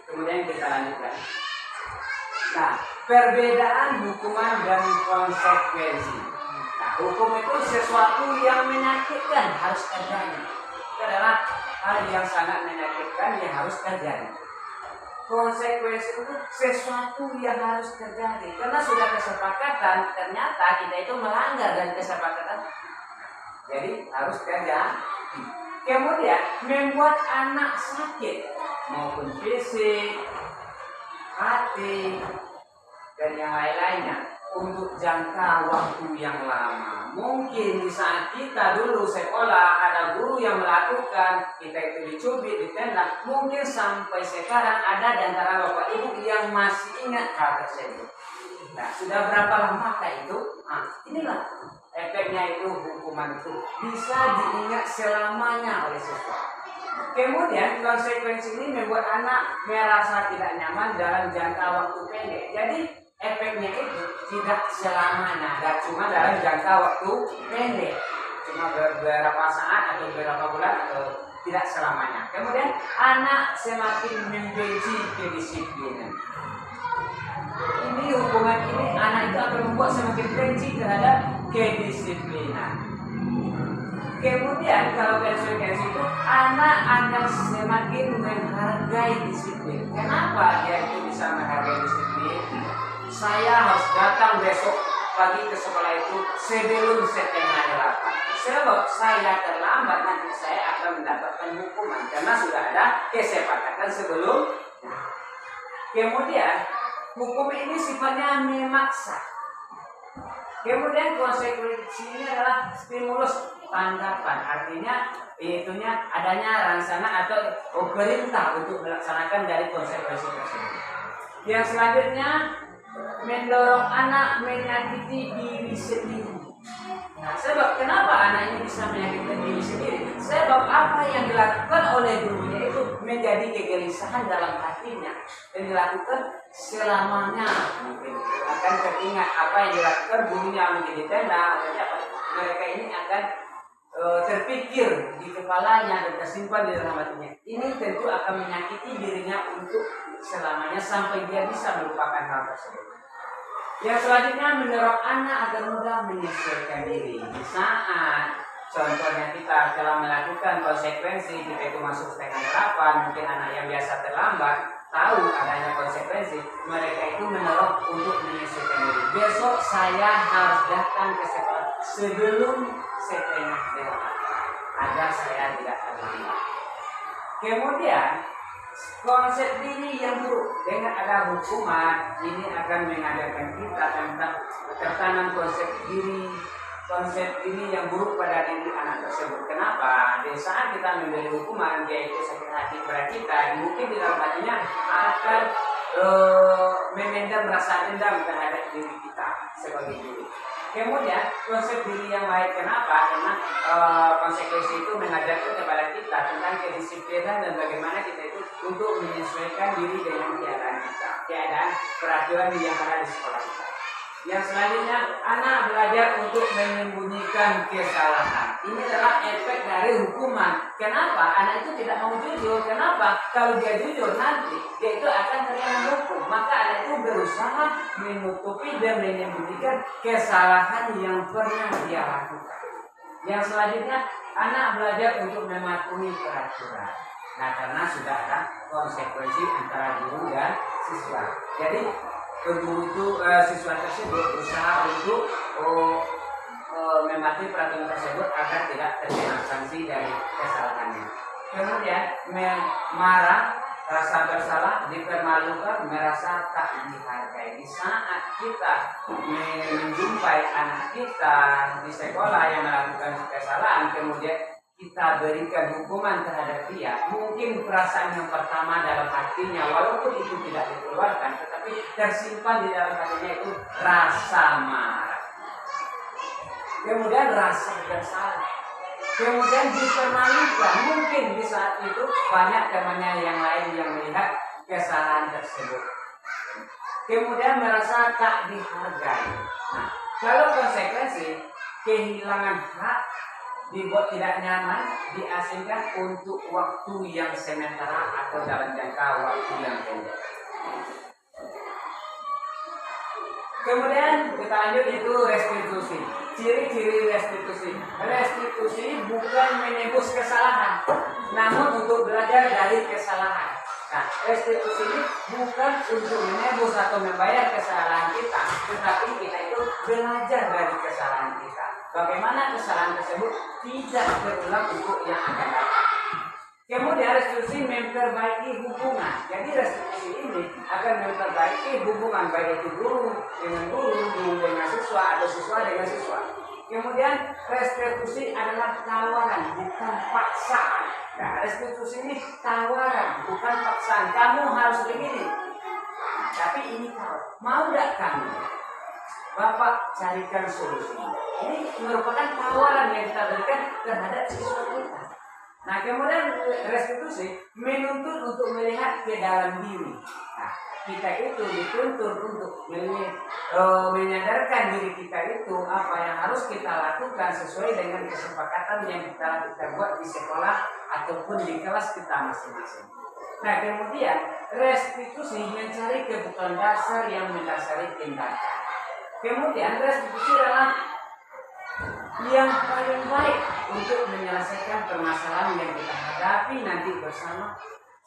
B: Kemudian kita lanjutkan. Nah, perbedaan hukuman dan konsekuensi. Nah, hukum itu sesuatu yang menyakitkan, harus terjadi. Itu adalah hal yang sangat menyakitkan yang harus terjadi. Konsekuensi itu sesuatu yang harus terjadi karena sudah kesepakatan, ternyata kita itu melanggar dari kesepakatan, jadi harus terjadi. Kemudian membuat anak sakit maupun fisik, hati, dan yang lain-lainnya untuk jangka waktu yang lama. Mungkin di saat kita dulu sekolah ada guru yang melakukan, kita itu dicubit, ditendang. Mungkin sampai sekarang ada di antara Bapak Ibu yang masih ingat hal tersebut. Nah, sudah berapa lama itu? Nah, inilah efeknya itu, hukuman itu bisa diingat selamanya oleh siswa. Kemudian konsekuensi ini membuat anak merasa tidak nyaman dalam jangka waktu pendek. Jadi efeknya itu tidak selamanya, dan cuma dalam jangka waktu pendek, cuma beberapa saat atau beberapa bulan atau tidak selamanya. Kemudian anak semakin membenci kedisiplinan. Ini hukuman ini anak itu akan membuat semakin benci terhadap kedisiplinan. Kemudian kalau konsekuensi itu anak akan semakin menghargai disiplin. Kenapa dia itu bisa menghargai disiplin? Saya harus datang besok pagi ke sekolah itu sebelum 7:30. Sebab saya terlambat nanti saya akan mendapatkan hukuman karena sudah ada kesepakatan sebelum. Kemudian hukum ini sifatnya memaksa. Kemudian konsekuensinya adalah stimulus tanggapan, artinya itunya adanya rancana atau perintah untuk melaksanakan dari konsekuensi tersebut. Yang selanjutnya mendorong anak menyakiti diri sendiri. Nah, Nah, sebab kenapa anak ini bisa menyakitkan diri sendiri? Sebab apa yang dilakukan oleh gurunya itu menjadi kegelisahan dalam hatinya dan dilakukan selamanya. Mungkin akan teringat apa yang dilakukan gurunya mungkin di tenda atau apa. Mereka ini akan terpikir di kepalanya dan tersimpan di dalam hatinya. Ini tentu akan menyakiti dirinya untuk selamanya sampai dia bisa melupakan hal tersebut. Yang selanjutnya mendorong anak agar mudah menyesuaikan diri. Di saat contohnya kita telah melakukan konsekuensi, kita itu masuk setengah 8, mungkin anak yang biasa terlambat tahu adanya konsekuensi, mereka itu mendorong untuk menyesuaikan diri. Besok saya harus datang ke sekolah sebelum setengah 8 agar saya tidak terlambat. Kemudian konsep diri yang buruk dengan ada hukuman ini akan mengajarkan kita tentang tertanam konsep diri yang buruk pada diri anak tersebut. Kenapa? Di saat kita memberi hukuman dia itu sakit hati pada kita, mungkin di dalam hatinya akan memendam rasa dendam terhadap diri kita sebagai diri. Kemudian konsep diri yang baik, kenapa? Karena konsekuensi itu mengajarkan kepada kita tentang kedisiplinan dan bagaimana kita itu untuk menyesuaikan diri dengan keadaan peraturan yang ada di sekolah kita. Yang selanjutnya, anak belajar untuk menyembunyikan kesalahan. Ini adalah efek dari hukuman. Kenapa? Anak itu tidak mau jujur. Kenapa? Kalau dia jujur nanti, dia itu akan terkena hukum. Maka anak itu berusaha menutupi dan menyembunyikan kesalahan yang pernah dia lakukan. Yang selanjutnya, anak belajar untuk mematuhi peraturan. Nah, karena sudah ada konsekuensi antara guru dan siswa. Jadi guru itu siswa tersebut berusaha untuk mematuhi peraturan tersebut agar tidak terkena sanksi dari kesalahannya. Kemudian marah, rasa bersalah, dipermalukan, merasa tak dihargai. Di saat kita menjumpai anak kita di sekolah yang melakukan kesalahan, kemudian kita berikan hukuman terhadap dia, mungkin perasaan yang pertama dalam hatinya, walaupun itu tidak dikeluarkan, tetapi tersimpan di dalam hatinya itu rasa marah. Kemudian rasa bersalah. Kemudian dipermalukan, mungkin di saat itu banyak temannya yang lain yang melihat kesalahan tersebut. Kemudian merasa tak dihargai. Nah, kalau konsekuensi kehilangan hak, dibuat tidak nyaman, diasingkan untuk waktu yang sementara atau dalam jangka waktu yang pendek. Kemudian kita lanjut itu restitusi. Ciri-ciri restitusi. Restitusi bukan menebus kesalahan, namun untuk belajar dari kesalahan. Nah, restitusi ini bukan untuk menebus atau membayar kesalahan kita, tetapi kita itu belajar dari kesalahan kita. Bagaimana kesalahan tersebut tidak terulang untuk yang akan datang. Kemudian restitusi memperbaiki hubungan. Jadi restitusi ini akan memperbaiki hubungan baik itu guru dengan siswa atau siswa dengan siswa. Kemudian restitusi adalah tawaran, bukan paksaan. Nah, restitusi ini tawaran, bukan paksaan. Kamu harus begini. Tapi ini tahu, mau tidak kamu? Bapak carikan solusi. Ini merupakan tawaran yang kita berikan terhadap siswa kita. Nah, kemudian restitusi menuntut untuk melihat ke dalam diri. Nah, kita itu dituntut untuk menyadarkan diri kita itu apa yang harus kita lakukan sesuai dengan kesepakatan yang kita buat di sekolah ataupun di kelas kita masing-masing. Nah, kemudian restitusi mencari kebutuhan dasar yang mendasari tindakan. Kemudian restitusi adalah yang paling baik untuk menyelesaikan permasalahan yang kita hadapi nanti bersama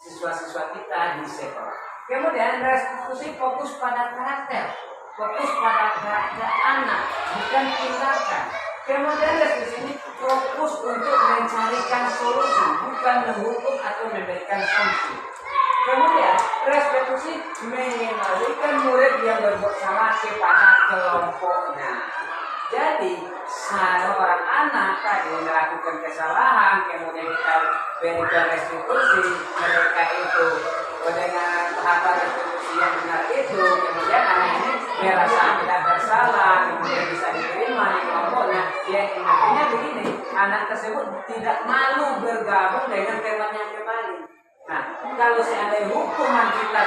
B: siswa-siswa kita di sekolah. Kemudian restitusi fokus pada karakter, fokus pada karakter anak, bukan tindakan. Kemudian restitusi ini fokus untuk mencarikan solusi, bukan menghukum atau memberikan sanksi. Kemudian restitusi mengenalikan murid yang berbuat salah kepada kelompoknya. Jadi seorang anak tadi melakukan kesalahan, kemudian kita berikan restitusi, mereka itu dengan tahapan restitusi yang benar itu, kemudian anak ini merasa tidak bersalah, kemudian bisa diterima di kelompoknya, dia tersebut tidak malu bergabung dengan temannya kembali. Nah, kalau seandainya hukuman kita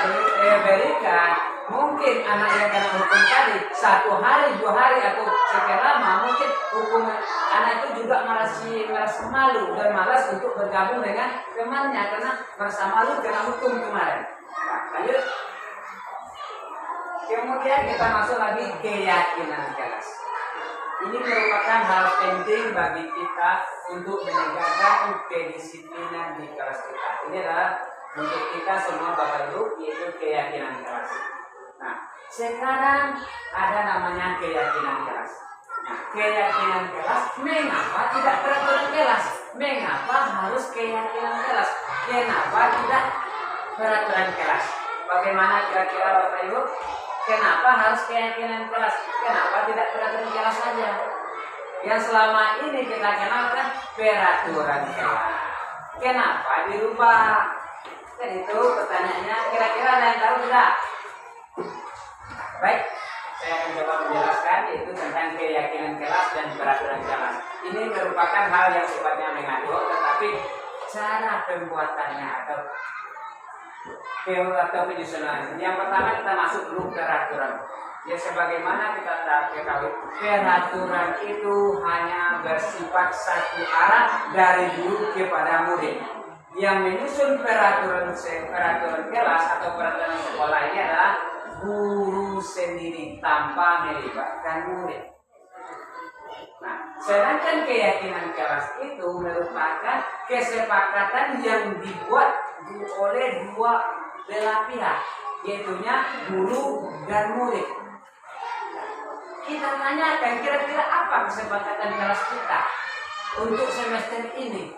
B: berikan, mungkin anak yang kena hukum tadi 1 hari, 2 hari atau sekian lama, mungkin hukuman anak itu juga merasa malu dan malas untuk bergabung dengan temannya karena merasa malu kena hukum kemarin. Nah, lanjut. Kemudian kita masuk lagi keyakinan keras. Ini merupakan hal penting bagi kita untuk menegakkan kedisiplinan di kelas kita. Ini adalah untuk kita semua Bapak Ibu, yaitu keyakinan keras. Nah, sekarang ada namanya keyakinan keras. Nah, keyakinan keras, mengapa tidak peraturan kelas? Mengapa harus keyakinan keras? Kenapa tidak peraturan kelas? Bagaimana kira-kira Bapak Ibu? Kenapa harus keyakinan keras? Kenapa tidak peraturan kelas saja? Yang selama ini kita kenalkan peraturan kelas. Kenapa dirubah? Kan itu pertanyaannya. Kira-kira ada yang tahu tidak? Baik, saya akan coba menjelaskan yaitu tentang keyakinan kelas dan peraturan kelas. Ini merupakan hal yang sifatnya mengatur, tetapi cara pembuatannya atau penyusunan. Yang pertama kita masuk dulu peraturan. Ya sebagaimana kita ketahui, peraturan itu hanya bersifat satu arah dari guru kepada murid. Yang menyusun peraturan kelas atau peraturan sekolah ini adalah guru sendiri tanpa melibatkan murid. Nah, sedangkan keyakinan kelas itu merupakan kesepakatan yang dibuat oleh dua belah pihak, yaitunya guru dan murid. Kita tanyakan kira-kira apa kesepakatan kelas kita untuk semester ini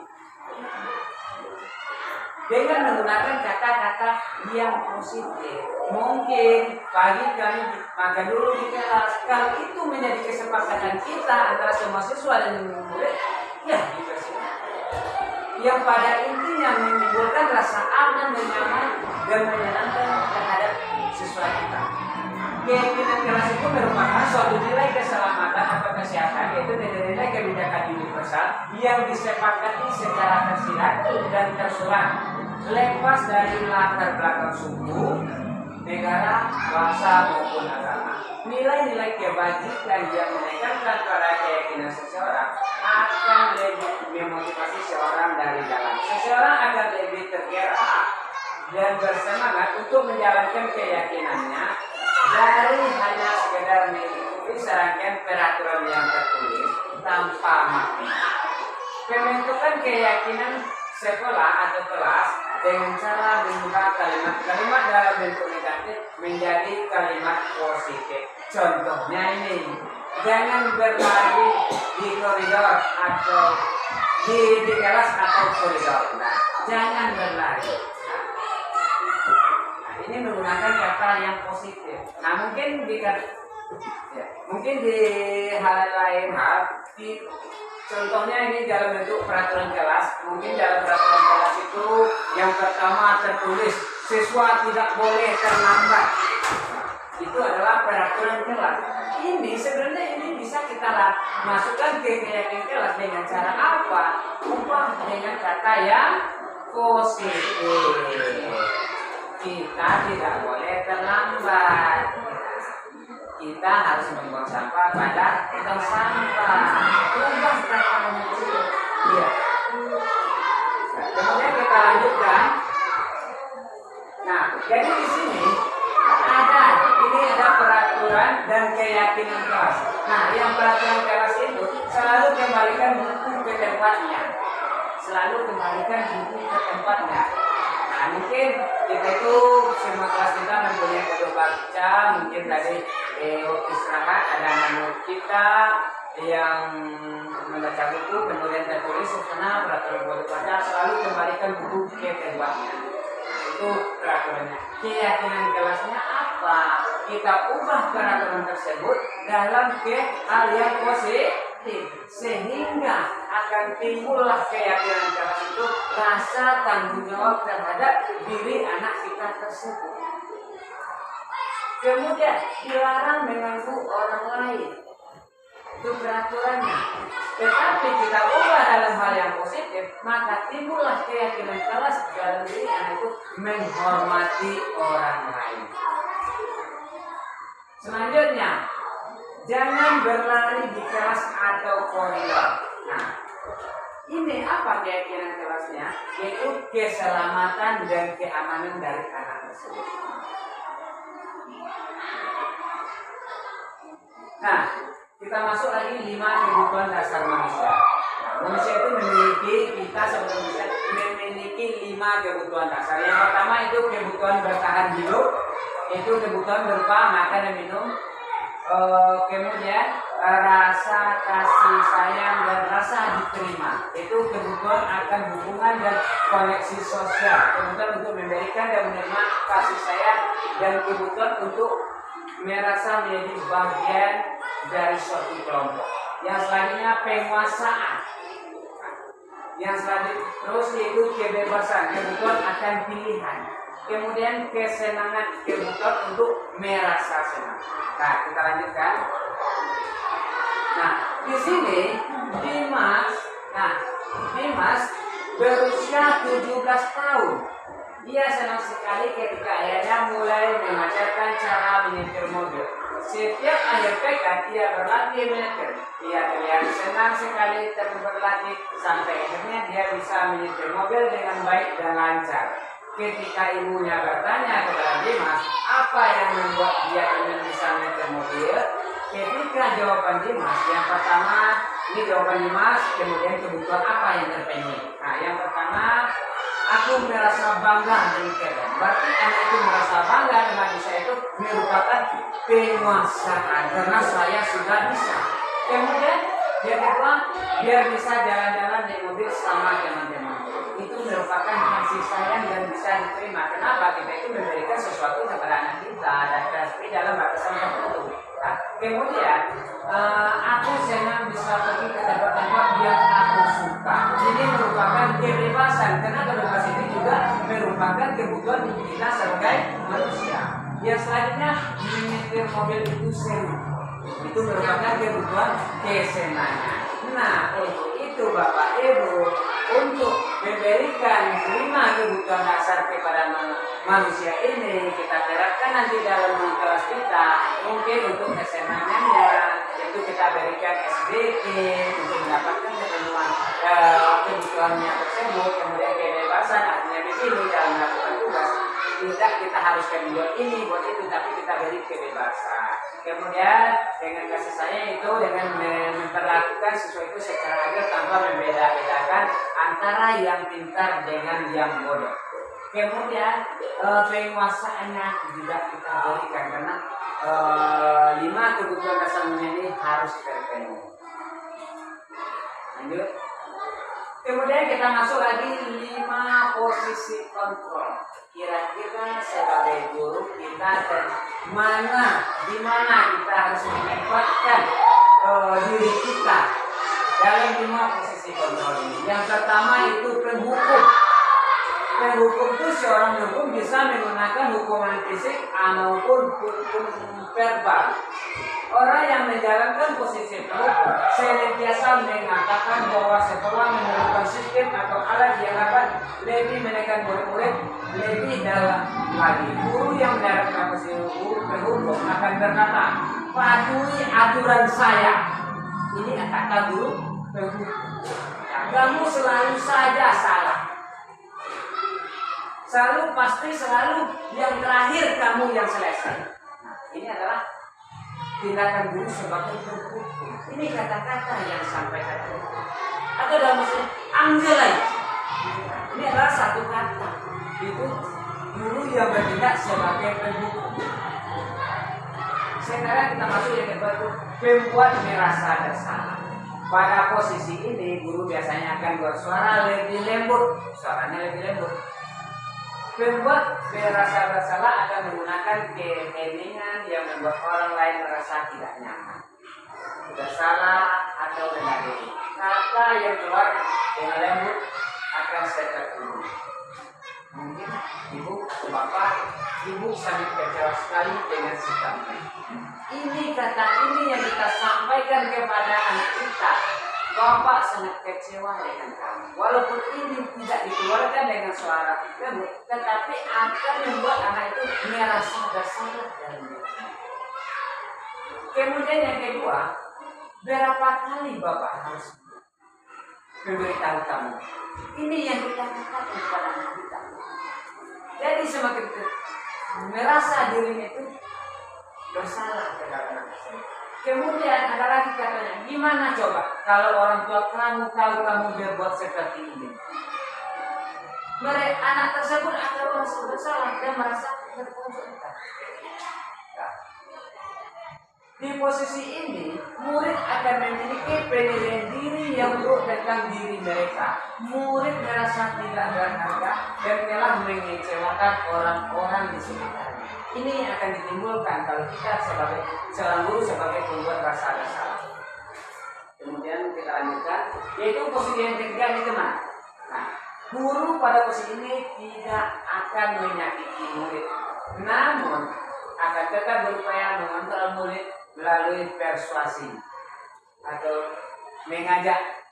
B: dengan menggunakan kata-kata yang positif. Mungkin pagi kami makan dulu di kelas. Kalau itu menjadi kesepakatan kita antara semua siswa dan murid, ya dipersilakan. Yang pada intinya menimbulkan rasa aman dan nyaman dan menyenangkan terhadap siswa kita. Keyakinan kelas itu merupakan suatu nilai keselamatan atau kesehatan, yaitu nilai-nilai kebijakan universal yang disepakati secara tersirat dan tersurat, lepas dari latar belakang suku, negara, bahasa maupun agama. Nilai-nilai kebajikan yang menekankan pada keyakinan seseorang akan lebih memotivasi seorang dari dalam. Seseorang akan lebih tergerak dan bersemangat untuk menjalankan keyakinannya dari hanya sekedar mengikuti serangkaian peraturan yang tertulis tanpa makna. Pembentukan keyakinan sekolah atau kelas dengan cara mengubah kalimat-kalimat dalam bentuk negatif menjadi kalimat positif. Contohnya ini, jangan berlari di koridor atau di kelas atau koridor. Nah, jangan berlari. Nah, ini menggunakan kata yang positif. Nah, mungkin di hal lain contohnya ini dalam bentuk peraturan kelas. Mungkin dalam peraturan kelas itu yang pertama tertulis siswa tidak boleh terlambat. Itu adalah peraturan kelas. Ini sebenarnya bisa kita masukkan ke keyakinan kelas dengan cara apa? Ubah dengan kata yang positif. Kita tidak boleh terlambat. Kita harus membuang sampah pada tong sampah. Ubah katanya dulu. Iya. Kemudian kita lanjutkan. Nah, jadi di sini ada peraturan dan keyakinan kelas. Nah, yang peraturan kelas itu selalu kembalikan buku ke tempatnya. Selalu kembalikan buku ke tempatnya. Nah, mungkin kita itu semua kelas kita mempunyai kode baca. Mungkin tadi istirahat ada nama kita yang membaca buku, kemudian tertulis sana peraturan kode baca, selalu kembalikan buku ke tempatnya. Itu peraturannya. Keyakinan kelasnya apa? Kita ubah peraturan tersebut dalam hal yang positif, sehingga akan timbullah keyakinan kelas itu rasa tanggung jawab terhadap diri anak kita tersebut. Kemudian dilarang mengganggu orang lain. itu peraturannya. Tetapi kita ubah dalam hal yang positif, maka timbullah keyakinan keras dalam diri anak itu menghormati orang lain. Selanjutnya, jangan berlari di kelas atau koridor. Nah, ini apa keyakinan kelasnya? Yaitu keselamatan dan keamanan dari anak tersebut. Nah, kita masuk lagi 5 kebutuhan dasar manusia. Nah, manusia itu kita sebagai manusia memiliki 5 kebutuhan dasar. Yang pertama itu kebutuhan bertahan hidup, itu kebutuhan berupa makan dan minum. Kemudian rasa kasih sayang dan rasa diterima, itu kebutuhan akan hubungan dan koneksi sosial, kebutuhan untuk memberikan dan menerima kasih sayang, dan kebutuhan untuk merasa menjadi bagian dari suatu kelompok. Yang selanjutnya penguasaan. Yang selanjutnya terus yaitu kebebasan, kebutuhan akan pilihan. Kemudian kesenangan, kebutuhan untuk merasa senang. Nah, kita lanjutkan. Nah, di sini Dimas berusia 17 tahun. Ia senang sekali ketika ayahnya mulai mengajarkan cara menyetir mobil. Setiap akhir pekan ia berlatih menyetir. Ia terlihat senang sekali berlatih sampai akhirnya dia bisa menyetir mobil dengan baik dan lancar. Ketika ibunya bertanya kepada Dimas apa yang membuat dia ingin bisa menyetir mobil, ketika jawaban Dimas yang pertama, ini jawaban Dimas, kemudian kebutuhan apa yang terpenuhi. Nah, yang pertama, aku merasa bangga menyetir. Berarti anak itu merasa bangga dengan saya itu merupakan penguasaan karena saya sudah bisa. Kemudian dia kedua, biar bisa jalan-jalan di mobil sama teman-teman. Itu merupakan kasih sayang dan bisa diterima. Kenapa? Kita itu memberikan sesuatu kepada anak kita dan tapi dalam batasan tertentu. Nah, kemudian aku senang bisa pergi ke tempat-tempat yang aku suka. Ini merupakan kebebasan karena kebebasan ini juga merupakan kebutuhan kita sebagai manusia. Yang selanjutnya menyetir mobil itu seru. Itu merupakan kebutuhan kesenangan. Nah, untuk itu Bapak Ibu, untuk memberikan 5 kebutuhan dasar kepada manusia ini, kita terapkan nanti dalam kelas kita. Mungkin untuk kesenangannya, yaitu kita berikan SBT untuk mendapatkan kepenuhan kebutuhannya tersebut. Kemudian kebebasan, artinya begini dalam melakukan tugas. Tidak kita harus buat ini, buat itu, tapi kita beri kebebasan. Kemudian dengan kasih sayang itu dengan memperlakukan sesuatu secara adil tanpa membeda-bedakan antara yang pintar dengan yang bodoh. Kemudian penguasaannya juga kita berikan karena 5 kebutuhan dasar ini harus terpenuhi. Lanjut. Kemudian kita masuk lagi 5 posisi kontrol. Kira-kira sebagai guru kita di mana kita harus menempatkan diri kita dalam 5 posisi kontrol ini. Yang pertama itu penghukum. Penghukum itu seorang hukum bisa menggunakan hukuman fisik maupun hukum verbal. Orang yang menjalankan posisi penghukum senantiasa mengatakan bahwa setelah menemukan sistem atau alat yang dapat lebih menekan murid-murid lebih dalam lagi. Guru yang menjalankan posisi penghukum akan berkata, patuhi aturan saya. Ini kata guru penghukum. Kamu selalu saja salah. Selalu yang terakhir kamu yang selesai. Nah, ini adalah tindakan guru sebagai penghukum. Ini kata-kata yang disampaikan atau dalam bahasa Angelai. Ini adalah satu kata. Itu guru yang bertindak sebagai penghukum. Sekarang kita masuk yang kedua itu membuat merasa bersalah. Pada posisi ini guru biasanya akan bersuara lebih lembut. Suaranya lebih lembut. Membuat merasa bersalah akan menggunakan keheningan yang membuat orang lain merasa tidak nyaman, bersalah atau rendah diri. Kata yang keluar dengan lembut akan saya tertunggu. Mungkin ibu atau bapak, ibu sangat kecewa sekali dengan sikapnya. Ini kata ini yang kita sampaikan kepada anak kita. Bapak sangat kecewa dengan kamu. Walaupun ini tidak dikeluarkan dengan suara lembut, tetapi akan membuat anak itu merasa bersalah dan bersalah. Kemudian yang kedua, berapa kali Bapak harus memberitahu kamu? Ini yang kita katakan kepada anak kita. Jadi semakin merasa dirinya itu bersalah terhadap anak tersebut. Kemudian ada lagi katanya, gimana coba kalau orang tua kamu tahu kamu berbuat seperti ini? Mereka anak tersebut akan merasa bersalah dan merasa terpojokkan. Nah, di posisi ini, murid akan memiliki penilaian diri yang buruk tentang diri mereka. Murid merasa tidak berharga dan telah mengecewakan orang-orang di sekitarnya. Ini yang akan ditimbulkan kalau kita sebagai seorang guru sebagai pembuat rasa bersalah. Kemudian kita lanjutkan, yaitu posisi yang ketiga ini teman. Nah, guru pada posisi ini tidak akan menyakiti murid, namun akan tetap berupaya mengontrol murid melalui persuasi atau mengajak.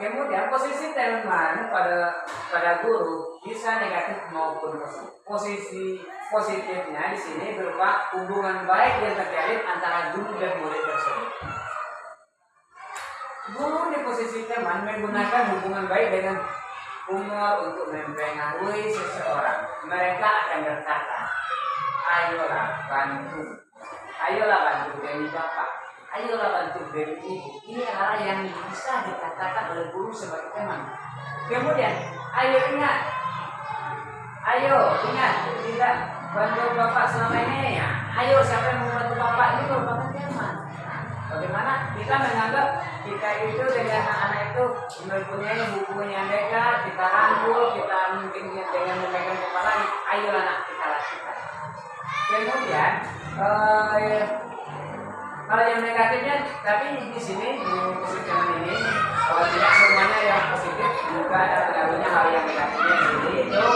B: Kemudian posisi teman pada guru bisa negatif maupun positif. Posisi positifnya di sini berupa hubungan baik yang terjalin antara guru dan murid tersebut. Guru di posisi teman menggunakan hubungan baik dengan humor untuk mempengaruhi seseorang. Mereka akan berkata, ayolah bantu dari Bapak, ayolah bantu dari Ibu. Ini hal yang bisa dikatakan oleh guru sebagai teman. Kemudian, ayo ingat tidak bantu Bapak selama ini ya. Ayo siapa yang membantu Bapak, ini merupakan teman. Bagaimana kita menganggap kita itu dengan anak itu mempunyai hubungan yang dekat, kita rangkul, kita mungkin dengan memegang kepala, ayolah anak kita lakukan. Kemudian hal yang negatifnya, tapi di sini di posisi ini tidak semuanya yang positif, juga ada tergabungnya hal yang negatifnya. Jadi itu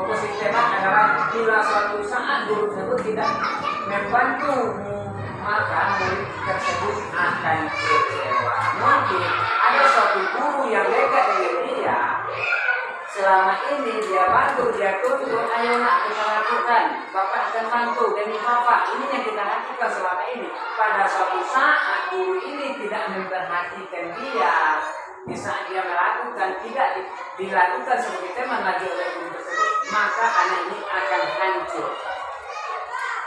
B: positifnya adalah bila suatu saat guru tersebut tidak membantu, maka murid tersebut akan kecewa. Mungkin ada suatu guru yang dekat dengan dia. Selama ini dia bantu, dia tuntut, ayo nak kita lakukan. Bapak akan bantu demi Bapak. Ini yang kita lakukan selama ini. Pada suatu saat guru ini tidak memperhatikan dia. Di saat dia melakukan tidak dilakukan sebagai teman lagi oleh guru tersebut, maka anak ini akan hancur.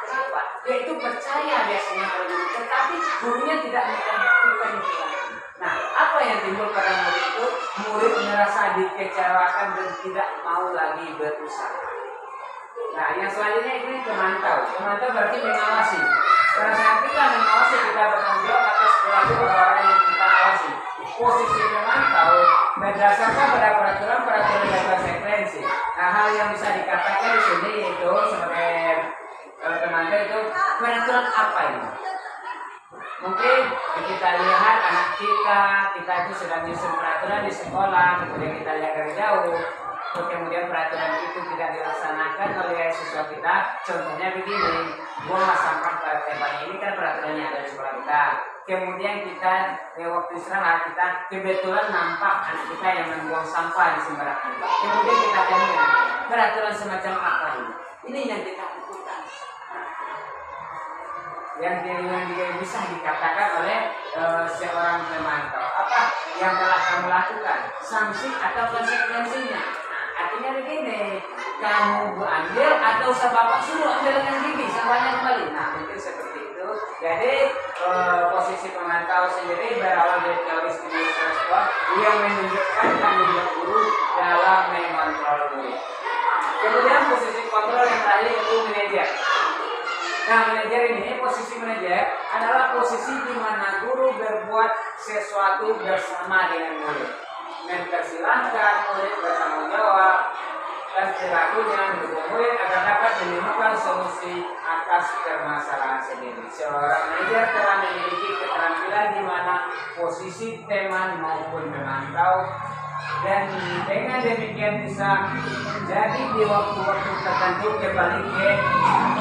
B: Kenapa? Dia itu percaya biasanya pada guru, tetapi gurunya tidak memperhatikan itu lagi. Nah, apa yang timbul pada murid itu? Murid merasa dikecewakan dan tidak mau lagi berusaha. Nah, yang selanjutnya ini pemantau. Pemantau berarti mengawasi. Pada saat kita mengawasi, kita bertanggung jawab atas perilaku orang yang kita awasi. Posisi pemantau berdasarkan pada peraturan dan konsekuensi. Nah, hal yang bisa dikatakan di sini itu sebagai pemantau itu peraturan apa ini? Mungkin kita lihat anak kita itu sedang nyusun peraturan di sekolah, kemudian kita lihat dari jauh, kemudian peraturan itu tidak dilaksanakan oleh siswa kita. Contohnya begini, buanglah sampah pada tempatnya, ini kan peraturan yang ada di sekolah kita. Kemudian kita waktu istirahat kita kebetulan nampak anak kita yang membuang sampah di sembarang tempat. Kemudian kita tanya, peraturan semacam apa ini? Ini yang kita lakukan. Yang bisa dikatakan oleh seorang pemantau. Apa yang telah kamu lakukan? Sanksi atau konsekuensinya? Nah, artinya begini, kamu ambil atau bapak suruh ambil dengan gigi sampahnya kembali. Nah, mungkin seperti itu. Jadi posisi pemantau sendiri berawal dari teori stimulus respon yang menunjukkan tanggung jawab guru dalam mengontrol guru. Kemudian posisi kontrol yang terakhir itu manajer. Nah, manajer ini, posisi manajer adalah posisi di mana guru berbuat sesuatu bersama dengan murid, mempersilahkan murid bertanggung jawab dan perilakunya mendukung murid agar dapat menemukan solusi atas permasalahan sendiri. Seorang manajer telah memiliki keterampilan di mana posisi teman maupun pemantau dan dengan demikian bisa menjadi di waktu-waktu tertentu kembali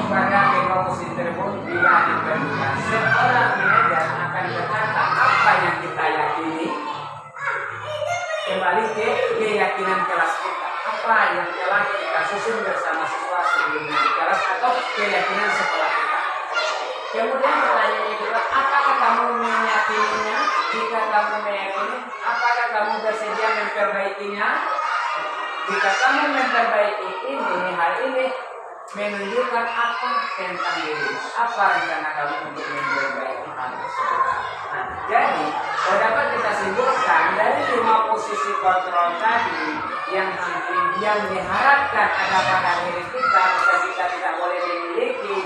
B: kepada emosi tersebut bila diperlukan. Seorang manajer akan berkata apa yang kita yakini kembali ke keyakinan kelas kita, apa yang telah kita susun bersama siswa sebelumnya di kelas atau keyakinan sekolah kita. Kemudian pertanyaannya juga, apakah kamu meyakininya? Jika kamu meyakini, apakah kamu bersedia memperbaikinya? Jika kamu memperbaiki ini, hal ini menunjukkan apa tentang diri, apa rencana kamu untuk memperbaiki hal tersebut. Nah, jadi dapat kita simpulkan dari 5 posisi kontrol tadi yang diharapkan ada pada diri kita, kita tidak boleh memiliki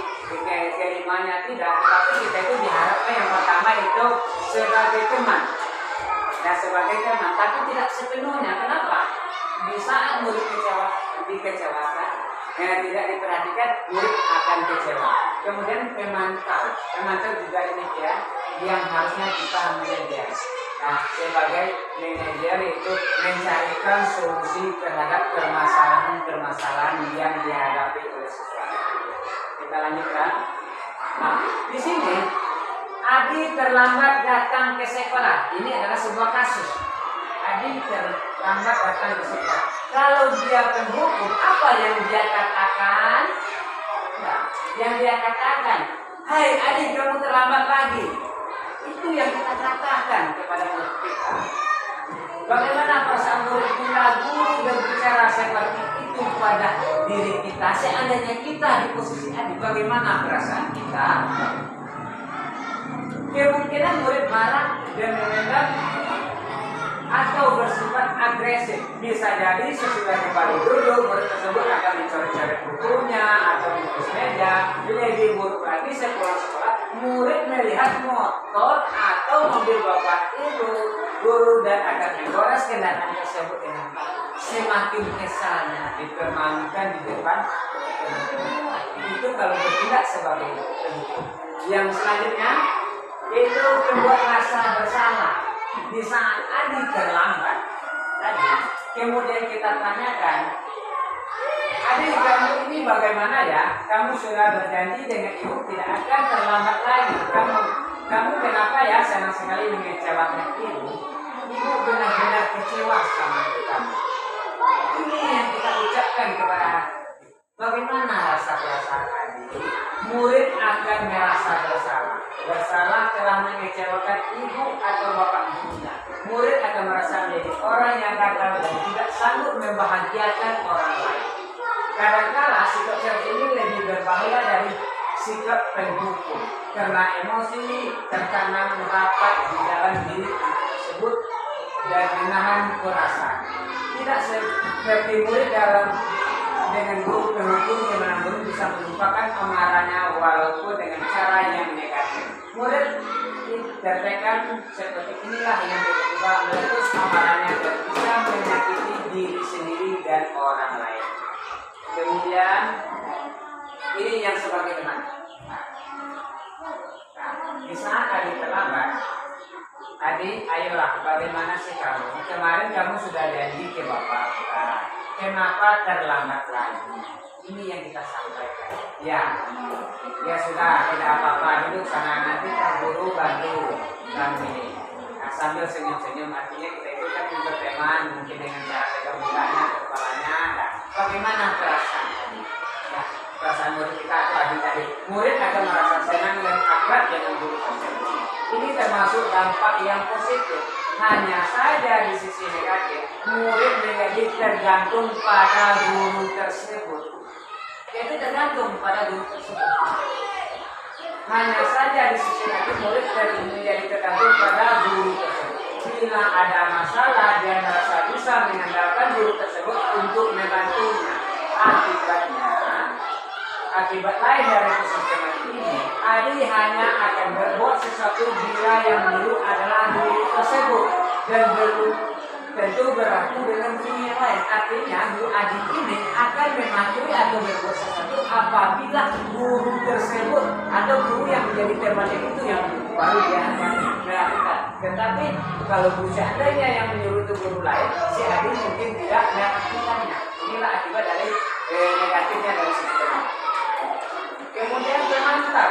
B: kelimanya tidak, tetapi kita itu diharapkan yang pertama itu sebagai teman, sebagai teman, tapi tidak sepenuhnya. Kenapa? Di saat murid dikecewakan, tidak diperhatikan, murid akan kecewa. Kemudian pemantau juga demikian, yang harusnya kita manajer. Nah, sebagai manajer itu mencarikan solusi terhadap permasalahan yang dihadapi oleh siswa. Kita lanjutkan. Nah, di sini Adi terlambat datang ke sekolah. Ini adalah sebuah kasus. Adi terlambat datang ke sekolah. Kalau dia penghukum, apa yang dia katakan? Nah, yang dia katakan, hai Adi, kamu terlambat lagi. Itu yang kita katakan kepada murid kita. Bagaimana perasaan murid kita, guru berbicara seperti itu pada diri kita? Seandainya kita di posisi Adi, bagaimana perasaan kita? Kemungkinan murid marah dan memendam atau bersifat agresif. Bisa jadi sesudah kembali duduk, murid tersebut akan mencoret-coret bukunya atau bungkus meja. Lebih buruk lagi sekolah-sekolah, murid melihat motor atau mobil bapak ibu guru dan akan menggores kendaraan tersebut dengan semakin kesalnya dipermalukan di depan teman-teman. Itu kalau bertindak sebagai penghukum. Yang selanjutnya itu membuat rasa bersalah. Di saat Adi terlambat tadi, kemudian kita tanyakan, Adi, kamu ini bagaimana ya? Kamu sudah berjanji dengan ibu tidak akan terlambat lagi. Kamu kenapa ya senang sekali mengecewakan ibu? Ibu benar-benar kecewa sama kamu. Ini yang kita ucapkan kepada Adi. Bagaimana rasa perasaan Adi? Murid akan merasa bersalah telah mengecewakan ibu atau bapak ibunya. Murid akan merasa menjadi orang yang gagal dan tidak sanggup membahagiakan orang lain. Kadang-kala sikap seperti ini lebih berbahaya dari sikap penghukum karena emosi tertanam rapat di dalam diri tersebut dan menahan perasaan. Tidak seperti murid dengan guru penghukum di mana murid bisa melupakan amarahnya walaupun dengan cara yang negatif. Murid tertekan seperti inilah yang tiba-tiba meletus amarahnya dan bisa menyakiti diri sendiri dan orang lain. Kemudian ini yang sebagai teman. Di saat Adi terlambat, Adi, ayolah, bagaimana sih kamu? Kemarin kamu sudah janji ke bapak kita. Kenapa terlambat lagi? Ini yang kita sampaikan. Ya sudah, tidak apa-apa. Duduk sana, nanti Pak Guru bantu kami. Nah, sambil senyum-senyum, artinya kita itu kan berteman, mungkin dengan cara pegang mukanya, kepalanya. Nah, bagaimana perasaan tadi? Nah, perasaan murid kita tadi. Murid akan merasa senang dan akrab dengan guru tersebut. Ini termasuk dampak yang positif. Hanya saja di sisi negatif, murid menjadi tergantung pada guru tersebut. Yaitu tergantung pada guru tersebut. Hanya saja di sisi negatif, murid menjadi tergantung pada guru tersebut. Bila ada masalah, dia merasa bisa mengandalkan guru tersebut untuk membantunya. Akibat lain dari sistem ini, Adi hanya akan berbuat sesuatu bila yang dulu adalah guru tersebut dan belum tentu berlaku dengan guru yang lain. Artinya guru Adi ini akan mematuhi atau berbuat sesuatu apabila guru tersebut atau guru yang menjadi temannya itu yang baru dia akan melakukan. Tetapi kalau seandainya yang menyuruh itu guru lain, si adik mungkin tidak melakukannya. Inilah akibat dari negatifnya dari sistem. Kemudian pemantau.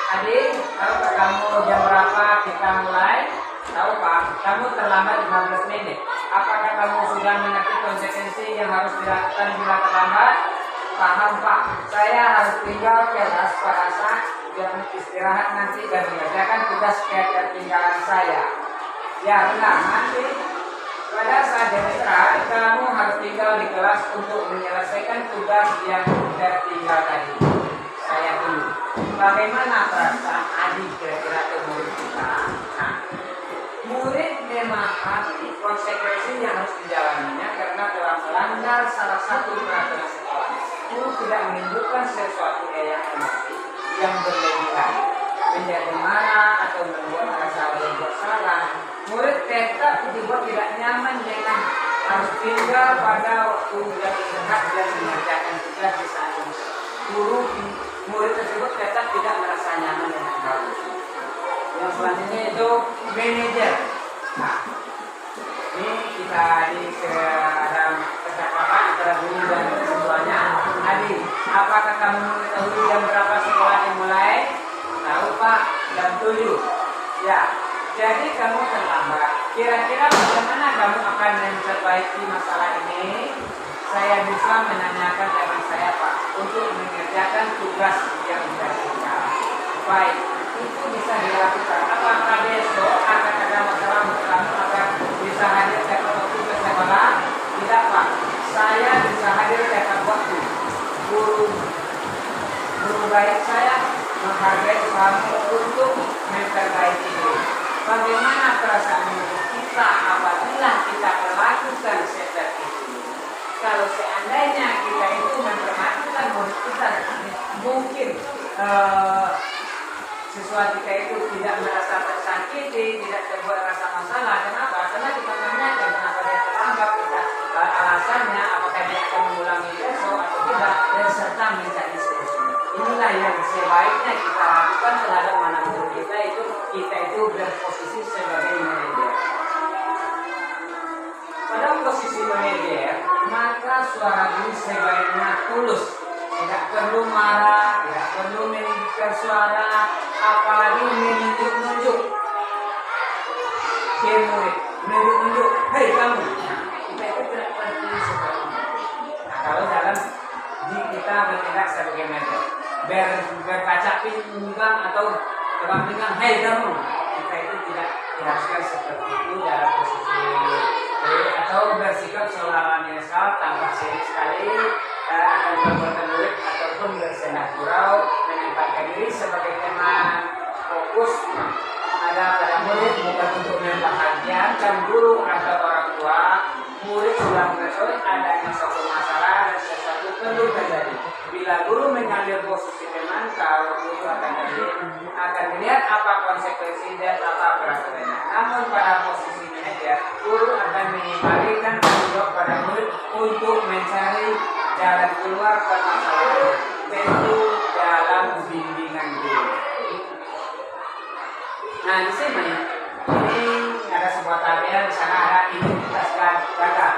B: Adik, tahukah kamu jam berapa kita mulai? Tahu Pak, kamu terlambat 15 menit. Apakah kamu sudah mengerti konsekuensi yang harus dilakukan bila terlambat? Paham Pak, saya harus tinggal kelas pada saat jam istirahat nanti dan mengerjakan tugas ketertinggalan saya. Ya benar, nanti pada saat jam istirahat kamu harus tinggal di kelas untuk menyelesaikan tugas yang tertinggal tadi. Saya tunggu. Bagaimana perasaan adik kira-kira ke murid kita? Nah, murid memahami konsekuensi yang harus dijalaninya karena telah melanggar salah satu peraturan sekolah. Guru tidak menimbulkan sesuatu yang emosi yang berlebihan, menjadi marah atau membuat rasa bersalah. Murid tetap dibuat tidak nyaman dengan harus tinggal pada waktu yang istirahat dan mengerjakan tugas di saat ini. Murid tersebut tetap tidak merasa nyaman dengan hal itu. Yang selanjutnya itu manajer. Nah, ini kita ada kesepakatan antara guru dan siswanya. Adik, apakah kamu mengetahui jam berapa sekolah dimulai? Tahu Pak, jam 7. Ya, jadi kamu terlambat. Kira-kira bagaimana kamu akan memperbaiki masalah ini? Saya bisa menanyakan dengan saya Pak untuk mengerjakan tugas yang tertinggal. Baik, itu bisa dilakukan. Apakah besok akan ada masalah kamu akan bisa hadir tepat waktu ke sekolah? Tidak Pak, saya bisa hadir tepat waktu. Guru baik saya menghargai kamu untuk memperbaiki diri. Bagaimana perasaan kita apabila kita melakukan seperti itu? Kalau seandainya kita itu memperhatikan murid kita, mungkin siswa kita itu tidak merasa tersakiti, tidak terbuat rasa masalah. Kenapa? Karena kita tanyakan kenapa dia terlambat, kita alasannya, apakah dia akan mengulangi besok atau tidak, dan serta mencari solusi. Inilah yang sebaiknya kita lakukan terhadap mana murid kita itu berposisi sebagai manajer. Pada posisi manajer, maka suara guru sebaiknya tulus. Tidak perlu marah, tidak perlu meninggikan suara, apalagi menunjuk-nunjuk. Murid, menunjuk-nunjuk, hei kamu. Nah, kita itu tidak perlu seperti itu. Nah, kalau dalam kita bertindak sebagai manajer, berkaca pinggang atau terbang pinggang, hei kamu. Kita itu tidak diharuskan seperti itu dalam posisi atau bersikap seolah-olah netral tanpa serius sekali akan perbuatan murid ataupun bersenang gurau menempatkan diri sebagai teman fokus ada pada murid bukan untuk membahagiakan guru atau orang tua. Murid sudah mengetahui adanya suatu masalah dan sesuatu perlu terjadi. Bila guru mengambil posisi teman, kalau guru akan melihat apa konsekuensi dan apa peraturannya. Namun pada posisi manajer, guru akan mengembalikan tanggung jawab pada murid untuk mencari jalan keluar permasalahan, tentu dalam bimbingan guru. Nah di sini ini ada sebuah tabel, di sana ada identitas gagal,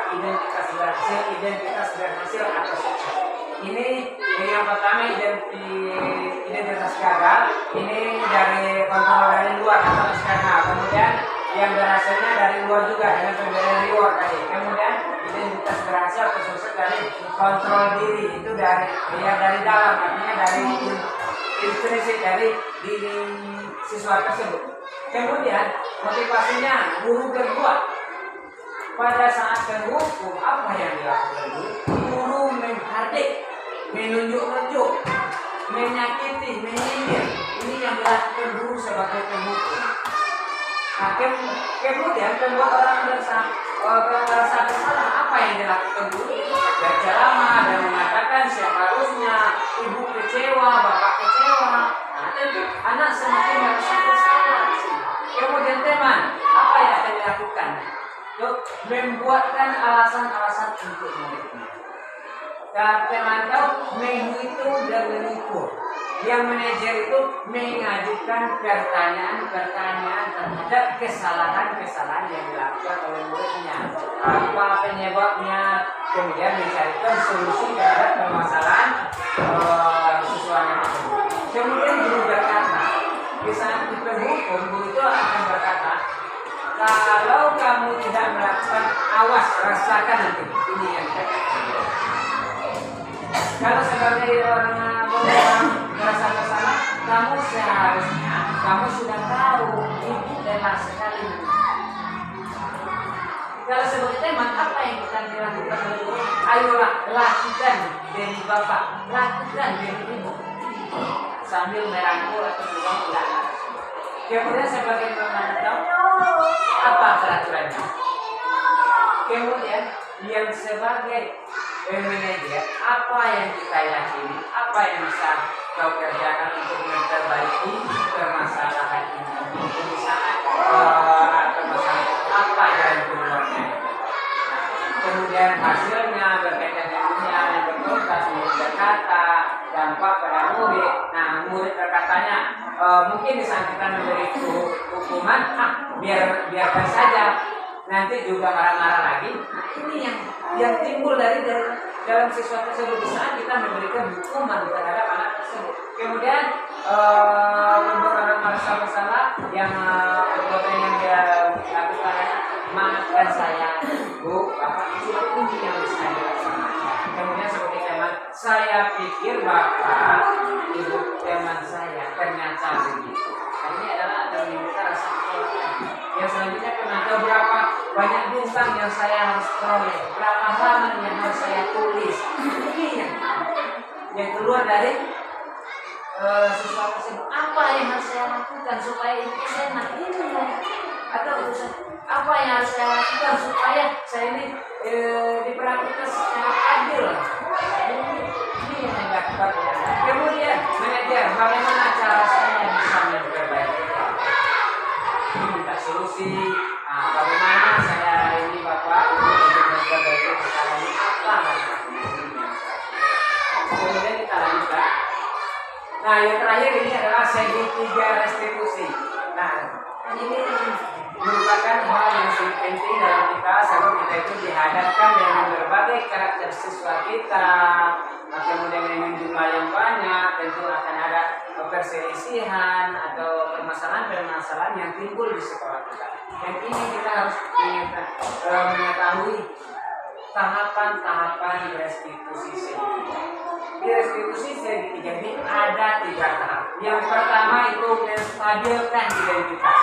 B: identitas berhasil atau sukses. Ini yang pertama identitas gagal. Ini dari kontrol dari luar atau eksternal. Kemudian yang berhasilnya dari luar juga dengan pemberian reward tadi. Kemudian identitas berhasil atau sukses dari kontrol diri, itu dari dalam, artinya dari intrinsik dari diri siswa tersebut. Kemudian motivasinya guru berbuat. Pada saat terhukum, apa yang dilakukan guru? Guru menghardik, menunjuk-nunjuk, menyakiti, menyindir. Ini yang dilakukan guru sebagai penghukum. Nah, kemudian membuat orang merasa bersalah. Apa yang dilakukan guru? Berceramah dan mengatakan seharusnya ibu kecewa, bapak kecewa. Nah, tentu anak semakin merasa bersalah. Kemudian teman, apa yang akan dilakukan? Membuatkan alasan-alasan untuk muridnya. Dan teman tahu menipu dan menipu. Yang manajer itu mengajukan pertanyaan-pertanyaan terhadap kesalahan-kesalahan yang dilakukan oleh muridnya. Apa penyebabnya? Kemudian mencarikan solusi terhadap permasalahan siswanya tersebut. Kemudian guru berkata, di saat kita hukum, guru itu akan berkata, kalau kamu tidak melakukan, awas, rasakan nanti. Ini yang kita katakan. Kalau sebagai orang merasa bersalah, kamu seharusnya kamu sudah tahu itu telah sekali. Kalau sebagai teman, apa yang kita dilakukan oleh guru? Ayolah lakukan demi bapak, lakukan demi ibu, sambil merangkul atau mengulang. Kemudian sebagai pemantau, apa peraturannya? Kemudian yang sebagai manajer, apa yang kita yakini, apa yang bisa kau kerjakan untuk memperbaiki permasalahan ini? Misalnya permasalahan apa jalan keluarnya? Kemudian hasilnya berkaitan dengannya yang berkualitas, murid berkata, dampak pada murid. Nah, murid berkatanya mungkin di saat kita memberi hukuman, biarkan saja. Nanti juga marah-marah lagi. Nah, ini yang timbul dari dalam siswa tersebut. Di saat kita memberikan hukuman terhadap anak tersebut, kemudian untuk anak merasa bersalah, yang perbuatan yang dia lakukan, maafkan saya, Bu, Bapak, ini yang bisa dilaksanakan. Kemudian seperti teman, saya pikir Bapak, Ibu, teman saya ternyata begitu. Ini adalah ada menimbulkan rasa kecewaan. Yang selanjutnya, kenapa berapa banyak bintang yang saya harus peroleh, berapa halaman yang harus saya tulis. Ini yang keluar dari siswa tersebut. Apa yang harus saya lakukan supaya ini enak ini, atau apa yang harus saya lakukan supaya saya ini diperlakukan secara adil. Ini yang dilakukan. Kemudian manajer, bagaimana cara saya bisa memperbaiki? Minta solusi. Bagaimana saya ini Bapak untuk memperbaiki kesalahan ini, apa? Kemudian kita lanjutkan. Nah, yang terakhir ini adalah segitiga restitusi. Nah, ini merupakan hal yang sangat penting dalam kita sebab kita itu dihadapkan dengan berbagai karakter siswa kita. Nah, kemudian dengan jumlah yang banyak, tentu akan ada perselisihan atau permasalahan-permasalahan yang timbul di sekolah kita. Dan ini kita harus mengetahui tahapan-tahapan restitusi segitiga. Di restitusi segitiga ini ada 3 tahap. Yang pertama itu menstabilkan identitas.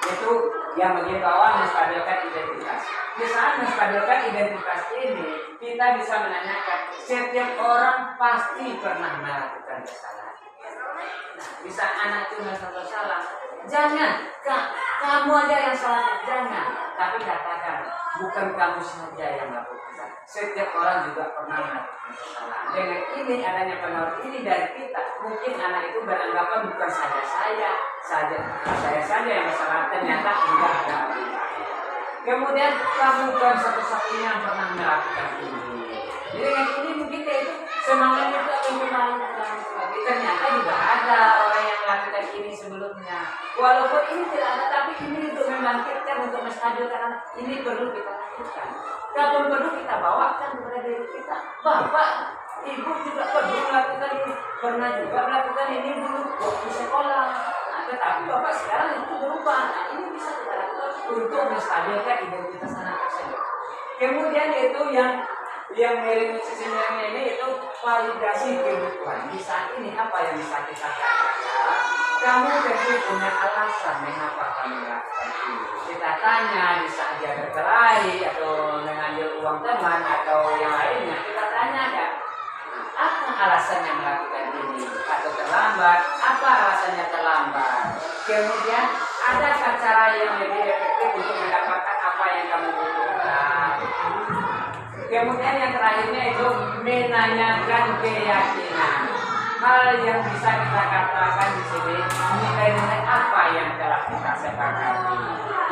B: Itu yang bagian bawah, menstabilkan identitas. Di saat menstabilkan identitas ini, kita bisa menanyakan, setiap orang pasti pernah melakukan kesalahan. Nah, bisa anak itu merasa bersalah, jangan kamu aja yang salah, jangan. Tapi katakan, bukan kamu saja yang melakukan. Setiap orang juga pernah melakukan kesalahan. Dengan ini adanya pengaruh ini dari kita, mungkin anak itu beranggapan bukan saja saya saja yang bersalah, ternyata tidak ada. Kemudian kamu bukan satu-satunya yang pernah melakukan ini. Jadi dengan ini mungkin itu semangatnya itu akan berlalu. Ternyata juga ada orang yang melakukan ini sebelumnya. Walaupun ini tidak ada, tapi ini untuk membangkitkan, untuk menstabilkan anak. Ini perlu kita lakukan. Kapan perlu kita bawakan kepada diri kita. Bapak, Ibu juga perlu melakukan ini. Pernah juga melakukan ini dulu waktu sekolah. Tetapi Bapak sekarang itu berubah. Nah, ini bisa kita lakukan untuk menstabilkan identitas anak tersebut. Kemudian itu yang miring sebenarnya ini itu validasi kebutuhan. Di saat ini apa yang bisa kita katakan? Kamu tentu punya alasan mengapa kamu melakukan ini. Kita tanya di saat dia berkelahi atau mengambil uang teman atau yang lainnya, kita tanyakan apa alasannya melakukan ini atau terlambat, apa alasannya terlambat. Kemudian adakah cara yang lebih efektif untuk mendapatkan apa yang kamu butuhkan. Kemudian yang terakhirnya itu menanyakan keyakinan. Hal yang bisa kita katakan di sini nilai-nilai apa yang telah kita sepakati.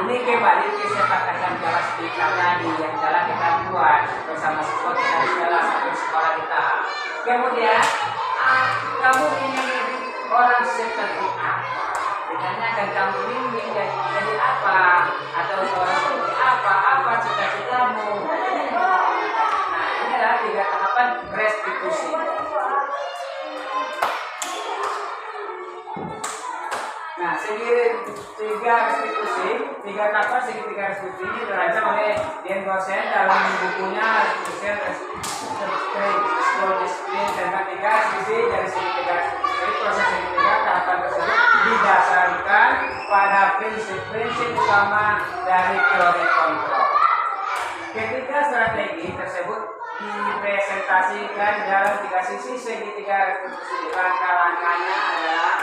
B: Ini kembali kesepakatan kelas kita tadi yang telah kita buat bersama siswa kita di salah satu sekolah kita. Kemudian kamu ingin orang seperti apa? Ditanyakan kamu ini jadi apa? Atau orang seperti apa? Apa cita-citamu? Nah, ini adalah 3 tahapan restitusi. Nah, tiga restitusi ini dirancang oleh Dian Gosen dalam bukunya Restitusi Disiplin tentang 3 sisi dari segi 3 restitusi. Proses yang ketiga tahapan tersebut didasarkan pada prinsip-prinsip utama dari teori kontrol. Ketiga strategi tersebut dipresentasikan dalam 3 sisi segitiga restitusi. Langkah-langkahnya adalah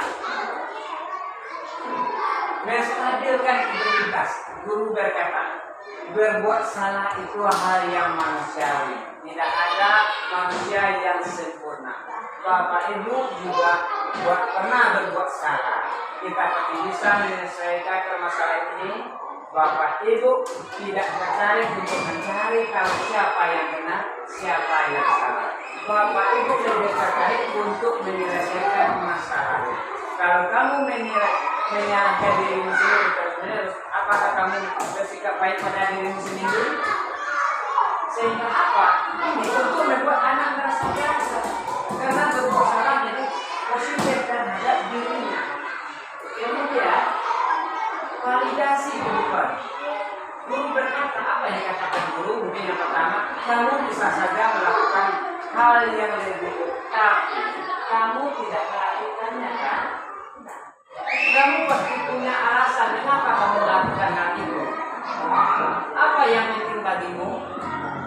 B: menstabilkan integritas. Guru berkata, berbuat salah itu hal yang manusiawi. Tidak ada manusia yang sempurna. Bapak Ibu juga pernah berbuat salah. Kita pasti bisa menyelesaikan permasalahan ini. Bapak Ibu tidak tertarik untuk mencari tahu siapa yang benar, siapa yang salah. Bapak Ibu lebih tertarik untuk menyelesaikan masalah. Kalau kamu menyalahkan dirimu sendiri terus-menerus, apakah kamu bersikap baik pada dirimu sendiri? Sehingga apa? Ini untuk membuat anak merasa biasa. Karena berbuat salah jadi positif terhadap dirinya. Kemudian validasi kehidupan. Guru berkata, apa yang dikatakan guru? Mungkin yang pertama, kamu bisa saja melakukan hal yang lebih, tapi kamu tidak melakukannya, kan? Kamu pasti punya alasan kenapa kamu melakukan hal itu. Apa yang penting bagimu?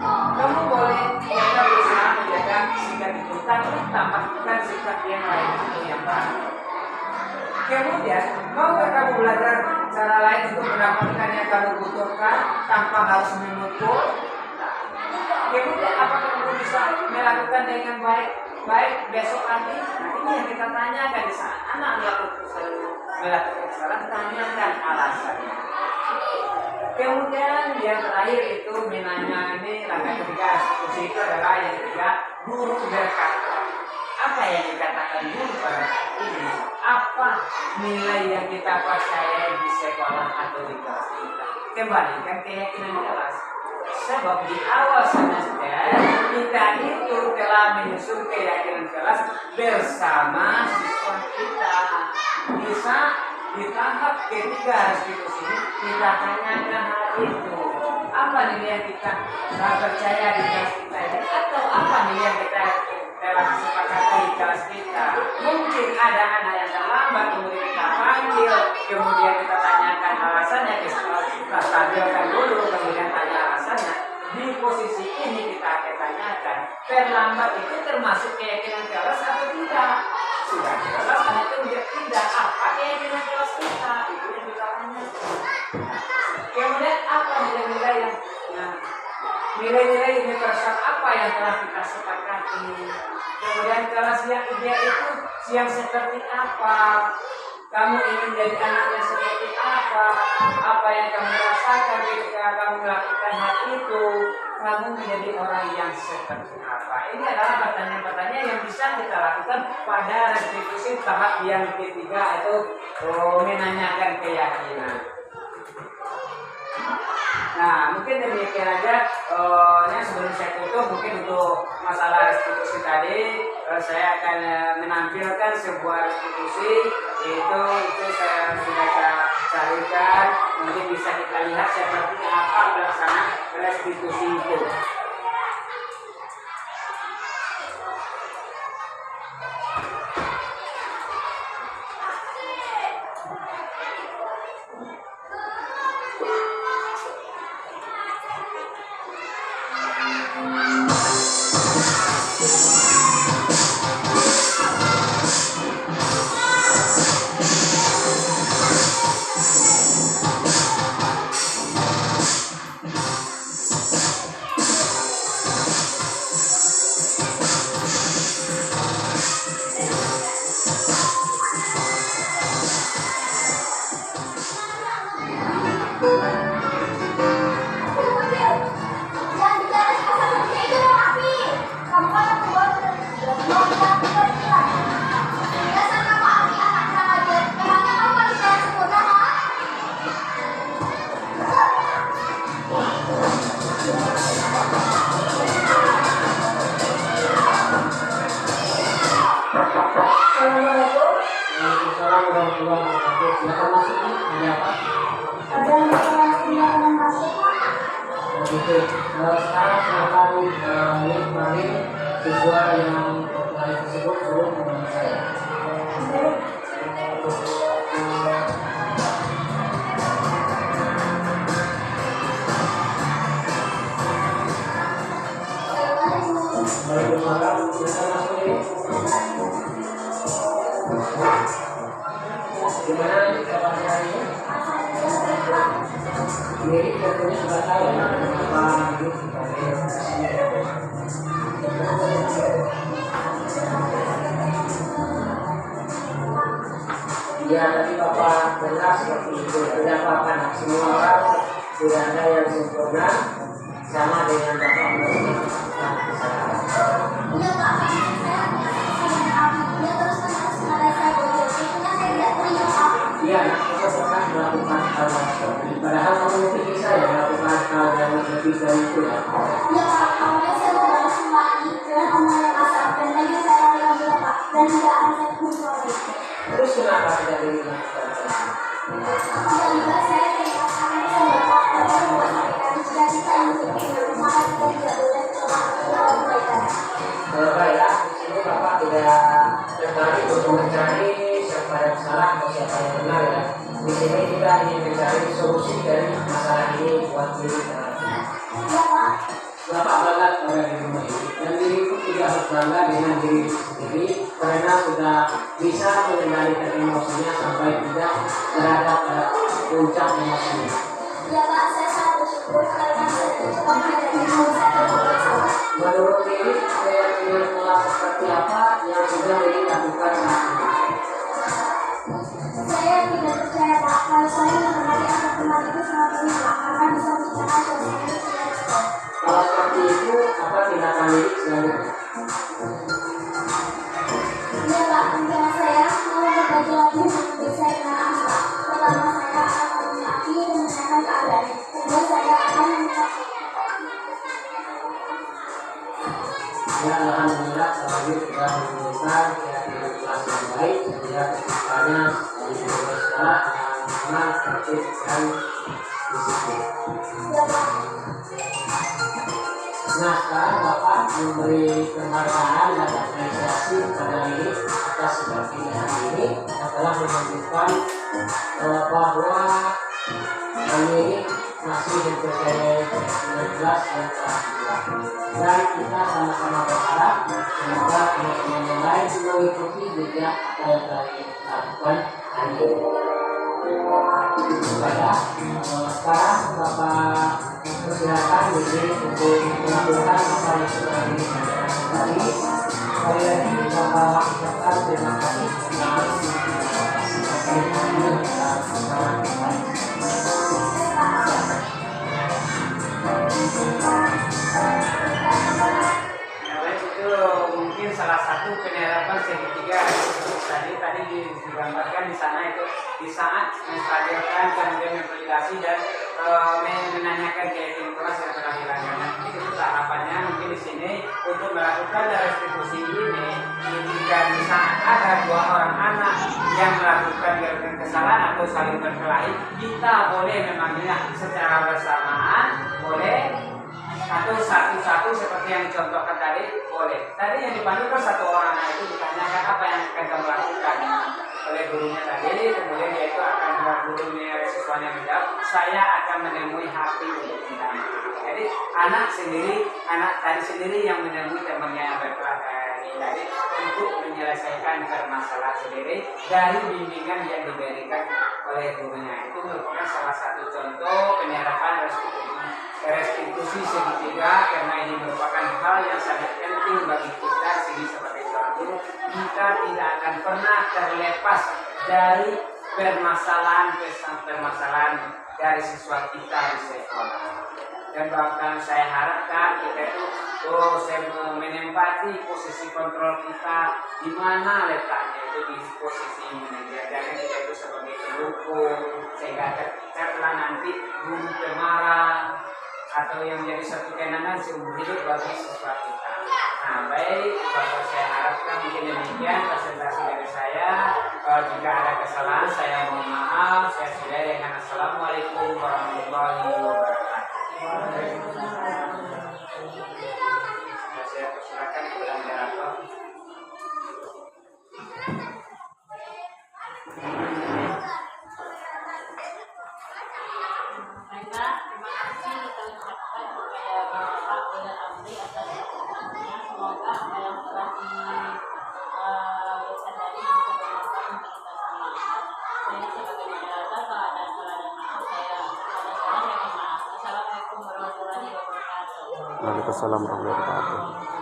B: Kamu boleh berusaha menjaga sikap itu, tapi tambahkan sikap yang lain itu yang baru. Kemudian, maukah kamu belajar cara lain untuk mendapatkan yang kamu butuhkan tanpa harus memukul? Kemudian, apakah kamu bisa melakukan dengan baik besok nanti? Nah, ini yang kita tanyakan di saat anak melakukan kesalahan, tanyakan alasannya. Kemudian yang terakhir itu menanya, ini langkah ketiga restitusi itu adalah yang ketiga, guru berkata. Apa yang dikatakan guru pada saat ini? Apa nilai yang kita percaya di sekolah atau di kelas kita? Kembalikan keyakinan kelas. Sebab di awal semester kita itu telah menyusun keyakinan kelas bersama siswa kita. Bisa di tahap ketiga restitusi kita tanyakan hal itu. Apa nilai yang kita percaya di kelas kita ini? Atau apa nilai yang kita telah sepakati di kelas kita? Mungkin ada anak yang terlambat, kemudian kita panggil, kemudian kita tanyakan alasannya, kita stabilkan dulu, kemudian tanya alasannya. Di posisi ini kita akan tanyakan, terlambat itu termasuk keyakinan kelas atau tidak? Sudah jelas, anak itu menjawab tidak. Apa keyakinan kelas kita? Itu yang kita tanyakan. Kemudian apa nilai-nilai yang nilai-nilai universal apa yang telah kita sepakati? Kemudian kelas yang ideal itu yang seperti apa? Kamu ingin jadi anak yang seperti apa? Apa yang kamu rasakan ketika kamu melakukan hal itu? Kamu menjadi orang yang seperti apa? Ini adalah pertanyaan-pertanyaan yang bisa kita lakukan pada restitusi tahap yang ketiga, itu menanyakan keyakinan. Nah, mungkin demikian aja. Sebelum saya tutup, mungkin untuk masalah restitusi tadi, saya akan menampilkan sebuah restitusi. Itu saya sudah carikan. Mungkin bisa kita lihat seperti apa pelaksanaan restitusi itu.
D: Waalaikumsalam warahmatullahi wabarakatuh. Silakan masuk nih, ada apa?
E: Ada yang silakan masuk.
D: Oke, sekarang silakan ini kemarin siswa yang lain tersebut suruh mengenai saya. Waalaikumsalam, silakan masuk ini. Gimana ini kabarnya hari ini? Ini tentunya sudah tahu ya kenapa hidup dipanggil ya tadi Bapak dengar seperti itu. Tidak apa-apa, nah, semua orang tidak ada yang sempurna sama dengan Bapak menurut
E: Iya Pak, dia terus menerus mengenai saya begitu. Itunya saya tidak terima Pak.
D: iya, kita pernah melakukan hal yang seperti ini. Padahal kamu pikir saya melakukan hal yang lebih dari itu ya.
E: Iya Pak, awalnya saya membalas kembali dengan omongan yang kasar dan lagi saya bilang Pak dan tidak akan saya kumpulkan.
D: Terus kenapa tidak dilakukan?
E: Tiba-tiba saya teringat akan pesan Bapak dan saya mengatakan jika kita ingin berpikir maka kita tidak boleh melakukan kebaikan.
D: Baiklah, di sini Bapak tidak tertarik untuk mencari siapa yang salah atau siapa yang benar ya. Di sini kita ingin mencari solusi dari masalah ini buat diri kita.
E: Iya Pak.
D: Bapak bangga pada di rumah ini dan diriku juga harus bangga dengan diri sendiri karena sudah bisa mengendalikan emosinya sampai tidak berada pada puncak emosinya.
E: Ya Pak, saya sangat bersyukur karena saya cepat menghadapi hal saya bersalah.
D: Menurut diri, saya ingin pola seperti apa yang sudah dilakukan saat ini.
E: Saya tidak percaya Pak kalau saya menghormati atau teman itu sangat penting Pak karena bisa menciptakan suasana yang tidak sehat.
D: Kalau seperti itu, apa tindakan diri selanjutnya?
E: Iya Pak, rencana saya mau berbagi lagi dengan saya dengan Asa. Pertama saya akan menyaki dan menanyakan keadaannya. Kedua saya akan
D: Ya, alhamdulillah, apalagi sudah menemukan kelas yang baik, sehingga kehidupannya di sekolah aman, tertib, dan disiplin.
E: Ya Pak.
D: Nah, sekarang Bapak memberi penghargaan dan apresiasi kepada diri atas seperti hari ini yang telah menunjukkan bahwa diri masih mempercayai dengan jelas dan telah dibuat. Dan kita sama-sama berharap semoga teman-teman yang lain mengikuti jejak apa yang telah dilakukan hari ini. Baiklah, sekarang Bapak persilakan diri untuk melakukan apa yang sudah dilakukan tadi. Sekali lagi Bapak ucapkan terima kasih atas partisipasi yang kita sangat baik.
B: Ya baik, itu mungkin salah satu penerapan segitiga tadi digambarkan di sana itu di saat menstabilkan kemudian memvalidasi dan menanyakan keyakinan kelas yang telah dilakukan. Itu tahapannya mungkin di sini untuk melakukan restitusi ini ketika di saat ada dua orang anak yang melakukan kesalahan atau saling berkelahi, kita boleh memanggilnya secara bersamaan, boleh atau satu-satu seperti yang dicontohkan tadi boleh. Tadi yang dipanggil kan satu orang, nah itu ditanyakan apa yang akan kamu lakukan oleh gurunya tadi, kemudian dia itu akan gurunya siswanya menjawab, saya akan menemui hati untuk minta maaf. Jadi anak tadi sendiri yang menemui temannya yang berkelahi tadi untuk menyelesaikan permasalahan sendiri dari bimbingan yang diberikan oleh gurunya. Itu merupakan salah satu contoh penyerapan restitusi segitiga karena ini merupakan hal yang sangat penting bagi kita sini sebagai seorang guru. Kita tidak akan pernah terlepas dari permasalahan dari siswa kita di sekolah. Dan bahkan saya harapkan kita itu menempati posisi kontrol kita di mana letaknya itu di posisi manajer. Jangan kita itu sebagai pendukung sehingga tercaplah nanti guru pemarah atau yang menjadi satu kenangan seumur hidup bagi siswa kita. Nah baik, Bapak saya harapkan mungkin demikian presentasi dari saya. Jika ada kesalahan saya mohon maaf. Saya sudahi dengan assalamualaikum warahmatullahi wabarakatuh. Saya persilakan kepada moderator.
A: Baiklah, terima kasih kita ucapkan kepada Bapak Ulil Amri atas waktunya. Semoga apa yang telah diberikan tadi bisa bermanfaat untuk kita semua. Saya sebagai moderator, kalau ada salah dan maaf, saya mohon maaf. Assalamualaikum warahmatullahi wabarakatuh.
F: Waalaikumsalam warahmatullahi wabarakatuh.